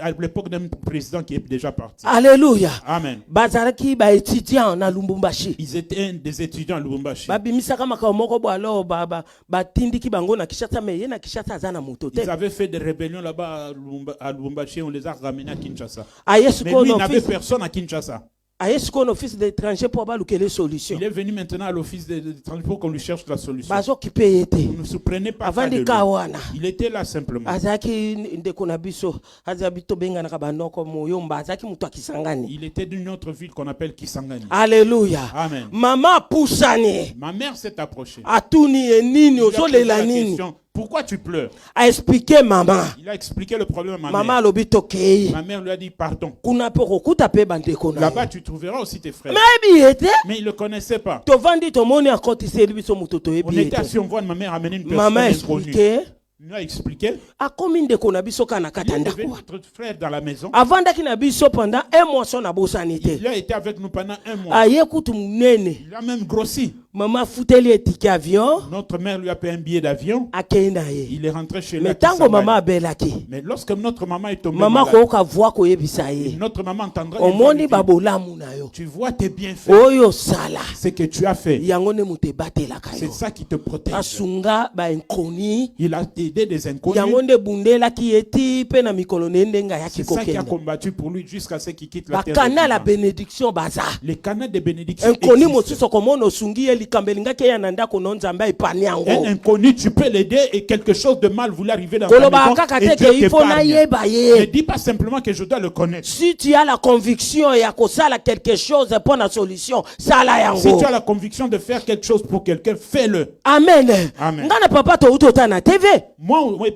à l'époque d'un président qui est déjà parti. Alléluia. Amen. Bazaraki ba étudiant na Lubumbashi. Ils étaient des étudiants à Lubumbashi. Ba bimisaka makao moko bo alors ba tindiki bango na Kinshasa mais ye na Kinshasa azana moto te. Ils avaient fait des rébellions là-bas à Lubumbashi, on les a ramenés à Kinshasa. A Yesu Mais ko lui, il no n'avait fils. personne à Kinshasa. A Yesu ko no fils d'étranger pour ba lukele solution. Il est venu maintenant à l'office de transport pour qu'on lui cherche la solution. Bazo ki payete. Vous ne se prenez pas Avant de de lui. kawana. Il était là simplement. Azaki ndeko na biso. Azabito benga na kabanoko moyomba. Azaki mutu akisangani. Il était d'une autre ville qu'on appelle Kisangani. Alléluia. Amen. Maman poussani. Ma mère s'est approchée. Atuni et nini Il lui a posé ozolela la nini. question, pourquoi tu pleures? A expliqué maman. Il a expliqué le problème à ma Maman mère. lobi tokei. Ma mère lui a dit pardon. Kuna pe kokuta pe bandeko na. Là-bas, tu trouveras aussi tes frères. Mais était Mais il ne le connaissait pas. tovandi tomoni akotisi biso mutu to On yebi. était assis, on voit ma mère amener une personne Maman inconnue. expliqué. Il nous a expliqué. Akomi ndeko na biso kana Il est katanda devenu kwa. notre frère dans la maison. Avandaki na biso pendant un mois son na bosani te. Il a été avec nous pendant un mois. Aye kutu munene. Il a même grossi. Maman futeli etiki avion. Notre mère lui a payé un billet d'avion. Akenda ye. Il est rentré chez lui. Mais à tango Kisangani. maman abelaki. Mais lorsque notre maman est tombée Maman malade, ko ka voix ko yebisa ye. notre maman entendra. elle va lui Omoni dire, babolamu na yo. tu vois tes bienfaits. Oyo sala. Ce que tu as fait. Yango ne mute batelaka C'est yo. ça qui te protège. Asunga ba inconnus. Il a aidé des inconnus. Yango nde bundelaki eti pe na mikolo nende nga ya C'est ça qui a kikokenda. combattu pour lui jusqu'à ce qu'il quitte la terre. Bakana la des vivants. bénédiction baza. Les canaux de bénédiction Inconnus existent. mosusu komona osungi ye likambelinga ke ya nanda ko nzamba ipani yango. Un inconnu, tu peux l'aider et quelque chose de mal voulait arriver dans ta Koloba maison kaka et te Dieu ke il faut na t'épargne. yeba Ne ye. dis pas simplement que je dois le connaître. Si tu as la conviction ya kosala quelque chose pour la solution, sala Si yango. tu as la conviction de faire quelque chose pour quelqu'un, fais-le. Amen. Amen. Ngana papa to utota na TV. Moi, oui,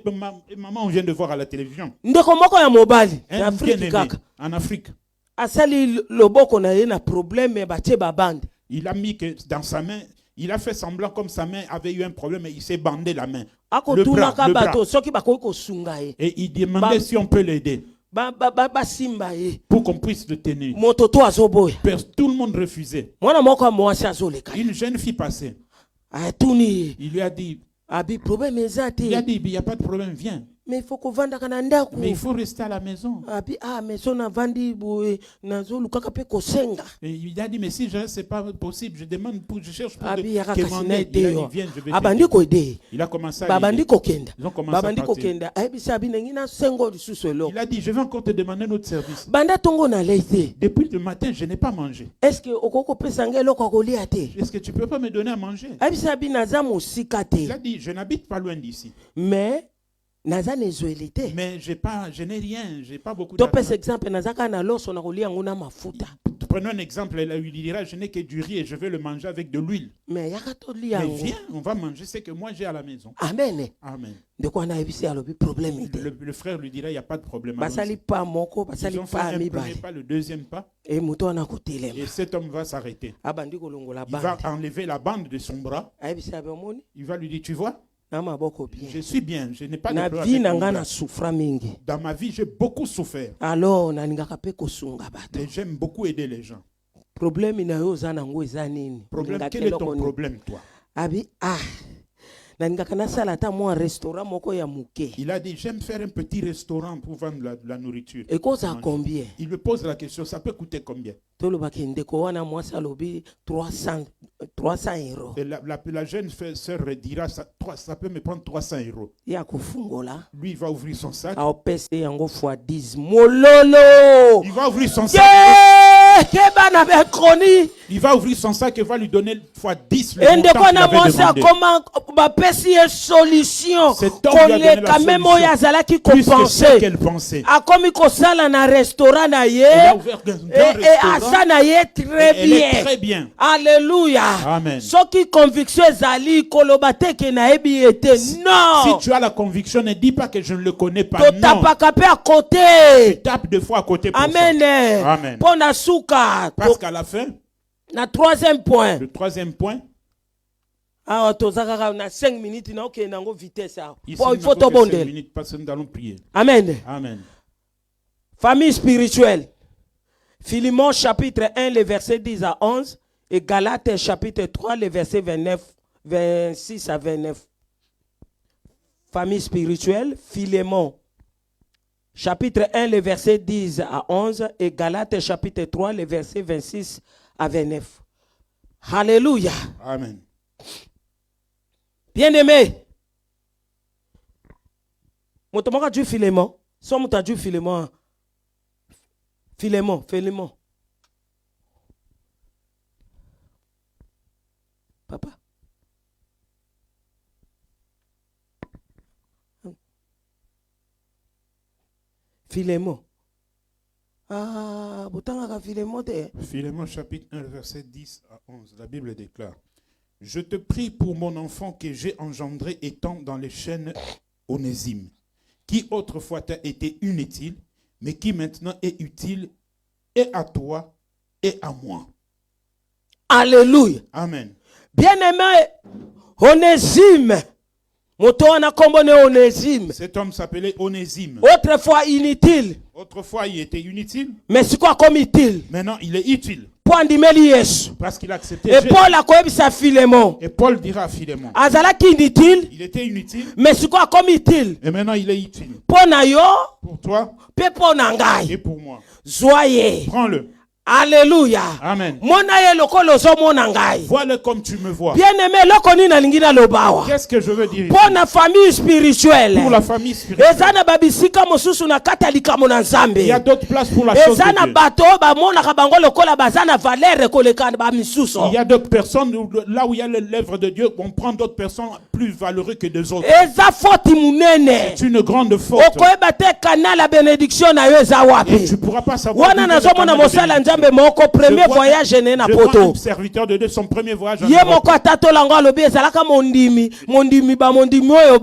maman, on vient de voir à la télévision. Ndeko moko ya mobali na Un Afrique bien-aimé kaka. en Afrique. Asali loboko na ye na problème batie babande. Il a mis que dans sa main, il a fait semblant comme sa main avait eu un problème et il s'est bandé la main. Ako Le tuna bras, ka le bras. bato soki bakoki kosunga ye. Et il demandait Ba- si on peut l'aider Basimba ye. pour qu'on puisse le tenir. Moto to azoboya. Tout le monde refusait. Mwana moko ya mwasi azoleka. Une jeune fille passée. Atuni Il lui a dit, abi problème eza il a te. dit, il n'y a pas de problème, viens. Mais il faut kovandaka na ndako. Mais il faut rester à la maison. Abi mais so navandi boye nazolukaka pe kosenga. Et il a dit, mais si je reste, c'est pas possible. Je demande, je cherche pour Abi yaka que kasi mon na aide. Il a dit, ete yo. viens, je vais Abandi t'aider. ko ede. Il a commencé à Babandi l'aider. kokenda. Ils ont commencé à Babandi partir. kokenda. Ayebisa abi nengi na sengo lisusu elo. Il a dit, je vais encore te demander notre service. Banda tongo na leite. Depuis le matin, je n'ai pas mangé. Est-ce que okoko pesa ngelo kwa kolia te? Est-ce que tu peux pas me donner à manger? Ayebisa abi naza mosika Il te. a dit, je n'habite pas loin d'ici. Mais naza nezweli te. Mais je n'ai rien, j'ai pas beaucoup To pesa d'argent. exemple naza ka na loso na kolia nguna mafuta. Prenons un exemple, il dira, je n'ai que du riz et je vais le manger avec de l'huile. Mais yaka to lia Mais ngo. viens, on va manger ce que moi j'ai à la maison. Amen. Amen. Ndeko na ayebisi alobi problème ite. Le frère lui dira, il n'y a pas de problème. Basali allons-y. pa moko, basali Ils ont fait pa un premier mibale. pas, le deuxième pas, Et moto wana kotelema. et cet homme va s'arrêter. Abandi kolongola Il va bande. enlever la bande de son bras. Ayebisi abi omoni Il va lui dire, tu vois, na maboko je bien. suis bien, je n'ai pas de Na problème vie avec na mon nga bras. na souffra mingi. Dans ma vie, j'ai beaucoup souffert. Alors nalingaka pe kosunga bato. Et j'aime beaucoup aider les gens. Problème na yo oza nango eza nini? Problème, Olingaka quel est eloko ton nini? problème, toi? Abi nalingaka nasala ata mwa restaurant moko ya muke. Il a dit, j'aime faire un petit restaurant pour vendre la nourriture. Ekoza combien? Il me pose la question, ça peut coûter combien? Tolobaki ndeko wana mwasi alobi 300 euros. Et la jeune sœur dira, ça peut me prendre 300 euros. Ya kofungola. Lui, il va ouvrir son sac. Aopese yango fois 10. Mololo! Il va ouvrir son sac. Yeah! ekeba na bekroni. Il va ouvrir son sac et va lui donner fois 10 le Et montant ndeko qu'il na avait mwasi demandé. akoma bapesi ye solution Cet homme lui a donné la koleka meme oyo solution. azalaki Plus que ce kopense. qu'elle pensait. Akomi kosala na restaurant na ye. Elle a ouvert un grand Et restaurant. asa na ye très Elle est bien. très bien. Alléluia. Amen. Soki conviction ezali koloba te ke nayebi ete. Si Non. tu as la conviction, ne dis pas que je ne le connais pas. Non. Totapaka pe à Tu côté. tapes deux fois à côté pour Amen. ça. Amen. Pona suka. Parce qu'à la fin, Na troisième point. le troisième point, Ah, tozaka na 5 minutes na ok nango vitesse. ici, Bon, nous il faut n'avons que 5 tobondel. minutes parce que nous allons prier. Amen. Amen. Famille spirituelle. Philemon chapitre 1, les versets 10 à 11. Et Galates chapitre 3, les versets 26 à 29. Famille spirituelle. Philemon chapitre 1, les versets 10 à 11. Et Galates chapitre 3, les versets 26 à 29. Alléluia. Amen. Bien-aimé. Motomoka du Philemon. Somme ta du Philemon. Philemon. Papa. Philemon. Ah, botanga Philemon te. Philémon chapitre 1, verset 10 à 11. La Bible déclare: Je te prie pour mon enfant que j'ai engendré étant dans les chaînes Onésime, qui autrefois t'a été inutile, mais qui maintenant est utile et à toi et à moi. Alléluia. Amen. Bien-aimé, Onésime. Motoana kombone Onésime. Cet homme s'appelait Onésime. Autrefois inutile. Autrefois, il était inutile. Mais c'est quoi comme utile? Maintenant, il est utile. Pour andimeli Yesu. Parce qu'il a accepté Et Jésus. Paul a koyebisa Philemon. Et Paul dira à Philémon: Azalaki inutile. il était inutile. Mais c'est quoi comme utile? Et maintenant, il est utile. Pour na yo, Pour toi pe pour na ngai. et pour moi. Joyeux. Prends-le. Alléluia. Amen. Mona ye lokolo zo mona ngai. Vois-le comme tu me vois. Bien-aimé, lokoni na lingina lobawa. Qu'est-ce que je veux dire ici? Pour na famille spirituelle. Pour la famille spirituelle. Ezana babisika mosusu na katalika mona nzambe. Il y a d'autres places pour la chose de Ezana Dieu. bato ba mona ka bango lokola bazana valeur koleka ba misusu. Il y a d'autres personnes, là où il y a l'œuvre de Dieu, on prend d'autres personnes plus valeureuses que des autres. Eza foti munene. C'est une grande faute. Okoyeba te kana la bénédiction na yo eza Et wapi. tu ne pourras pas savoir. Wana d'où nazo vient le mona canal de mosala bénédiction. nzambe moko premier Je vois- voyage ne na je vois poto. un serviteur de Dieu, son premier voyage en Ye Europe. moko atato lango alobi ezalaka mondimi oyo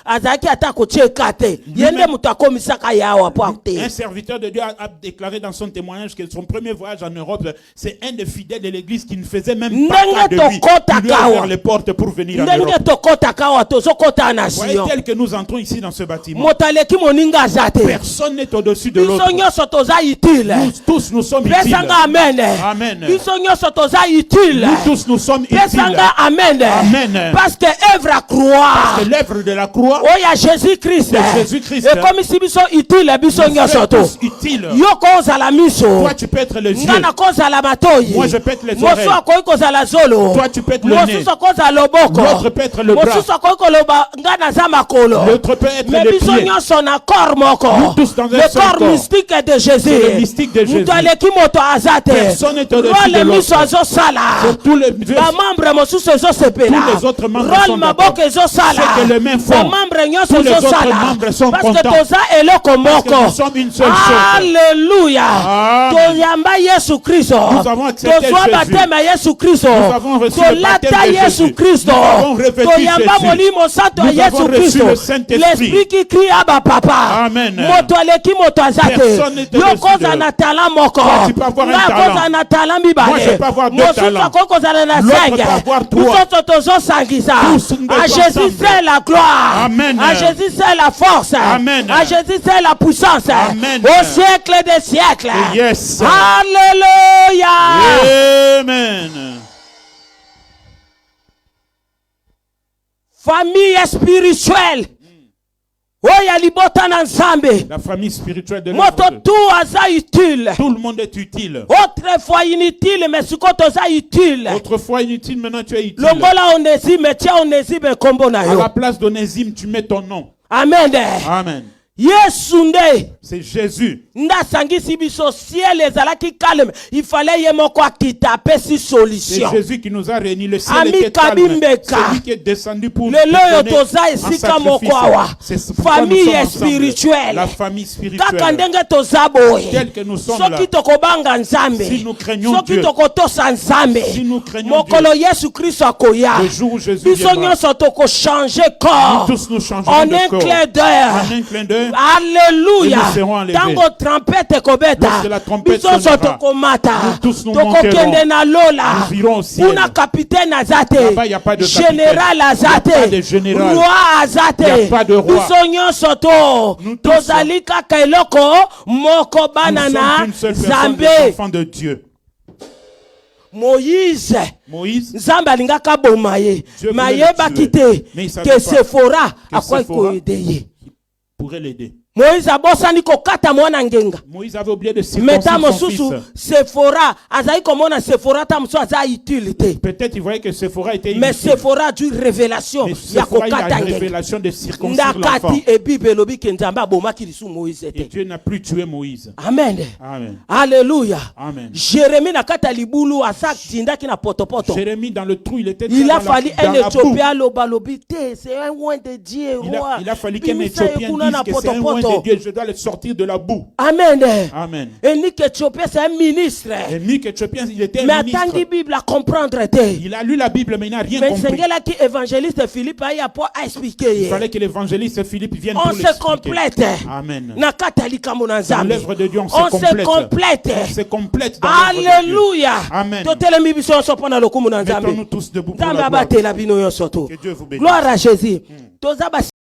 azalaki ata kotieka te ye nde moto akomisaka yawa po te. Un serviteur de Dieu a déclaré dans son témoignage que son premier voyage en Europe, c'est un des fidèles de l'église qui ne faisait même pas Ndenge cas de lui. tokota Il lui a kawa. ouvert les portes pour venir en Europe. Ndenge tokotaka awa tozokota na Voyez, Sion. tel que nous entrons ici dans ce bâtiment, Moto aleki moninga aza te. personne n'est au-dessus de l'autre. Biso nyonso toza utile. Nous tous, nous sommes utiles. Pesanga amen. Amen. Biso nyonso toza utile. Nous tous, nous sommes utiles. Pesanga amen. Amen. Parce que œuvre croix. C'est l'œuvre de la croix. Oya Jésus-Christ. De Jésus-Christ. Et comme si biso utile biso Nous nyonso sommes to. tous utiles. Yo kozala miso. Toi, tu peux être les yeux. Ngana kozala matoyi. Moi, je pète les oreilles. Mosu akoki kozala zolo. Toi, tu pètes le nez. Mosusu akozala loboko. L'autre peut être le bras. Mosusu akoki koloba ngana za makolo. L'autre peut être Mais les biso pieds. nyonso na corps moko. Nous tous dans un Le seul corps corps. mystique de Jésus. C'est le mystique de Jésus. Mutu aleki moto aza te. Personne n'est au-dessus Role de l'autre. miso azosala. Sur tous les dieux, Bamembre mosusu ezosepela. Tous les autres membres Role sont maboko d'accord. ezosala. Ce que les mains font. Bamembre nyonso Tous les autres ezosala. membres sont Parce que contents. toza eloko Parce que moko. nous sommes une seule chose. Alléluia. Amen. Toyamba Yesu Kristo. Nous avons accepté Tozwa Jésus. baptême ya Yesu Kristo. Nous avons reçu le baptême Tolata de Yesu Jésus. Kristo. Nous avons revêtu Toyamba Jésus. molimo santo ya Nous avons Yesu reçu Kristo. le Saint-Esprit. L'esprit qui crie Abba Papa. Amen. Moto aleki moto azate. Personne n'est Yo au-dessus koza de- na talent moko. Toi, tu peux avoir un Nga talent. koza na talent Moi, je mibale. peux avoir deux Mosusu talents. akoki kozala na L'autre cinq. peut avoir trois. Biso tozosangisa. Tous nous À devons Jésus ensemble. c'est la gloire. Amen. À Jésus c'est la force. Amen. À Jésus c'est la puissance. Amen. Au siècle des siècles. Yes. Alléluia. Amen. Famille spirituelle. Oya libota na nzambe. La famille spirituelle de Moto l'œuvre. tout aza utile. Tout le monde est utile. Autrefois inutile, mais sikoto aza utile. Autrefois inutile, maintenant tu es utile. Longola Onésime, tia Onésime kombo na À la yo. place d'Onésime, tu mets ton nom. Amen. Amen. Yesu nde C'est Jésus. ndasangisi biso ciel ezalaki calme, il fallait ye moko akita apesi C'est solution. Jésus qui nous a réunis. Le ciel Ami était calme. Kabimbeka. C'est lui qui est descendu pour lelo oyo donner toza un esika moko sacrifice. awa, C'est pourquoi nous famille sommes ensemble. spirituelle, La famille kaka spirituelle. ndenge toza boye, Tel que nous sommes là. soki tokobanga nzambe, Si nous craignons soki Dieu. tokotosa nzambe, Si nous craignons mokolo Yesu Kristo akoya, Le jour où Jésus biso viendra, nyonso tokochange nous corps tous nous changerons en de un corps. clin d'œil. En un clin d'œil. Alléluia. Et nous serons enlevés. Tango trompette ekobeta, Lorsque la trompette biso sonnera, tokomata, nous tous nous tokokende monterons. na lola, Nous irons au ciel. kuna capitaine azate, Là-bas, y a pas de général capitaine. Y a azate, pas de général. roi Y a azate, pas de roi. biso nyonso to Nous tous tozali kaka eloko moko Nous bana sommes na une seule personne, des Nzambe. enfants de Dieu. Moïse Moïse, nzambe alingaka boma ye, Dieu ma voulait le yebaki tuer. te Mais il savait ke pas Sephora que akwai Sephora koyede ye. pourrait l'aider. Moïse abosani kokata mwana ngenga. Moïse avait oublié de Meta circoncire son mosusu fils. Sephora azali komona Sephora ta mosusu aza utile te. Peut-être il voyait que Sephora était Mais inutile. Sephora a eu révélation Mais ya Sephora, il a kokata une ngenga. révélation de circoncire l'enfant. Ndakati ebible elobi ke nzambe abomaki lisu Moïse Et te. Dieu n'a plus tué Moïse. Amen. Amen. Alléluia. Amen. Jérémie na kata libulu asa tindaki na potopoto. Jérémie dans le trou, il était Il dans a la- fallu dans un la boue. Éthiopien lobalobi te, c'est un oin de Dieu roi. Il a fallu qu'un Bimisa Éthiopien ekuna na dise que c'est un loin de potopoto. Dieu, je dois le sortir de la boue. Amen. Amen. Et Nick Éthiopien c'est un ministre. Et Mick Éthiopien, il était Mais un ministre. atangi Bible à comprendre te. Il a lu la Bible, mais il n'a rien Mais compris. Sengela qui évangéliste Philippe a pour Il expliquer. fallait que l'évangéliste Philippe vienne On pour se l'expliquer. complète. Amen. Na katolika Dans monanzambe. l'œuvre de Dieu, on On se se complète. complète. On se complète dans l'œuvre de Dieu. Alléluia. Amen. Totelemi biso nyonso mpona lokumu na Nzambe. Mettons-nous tous debout pour Nzambe la gloire. abatela bino nyonso to. Que Dieu vous bénisse. Gloire à Jésus. Toza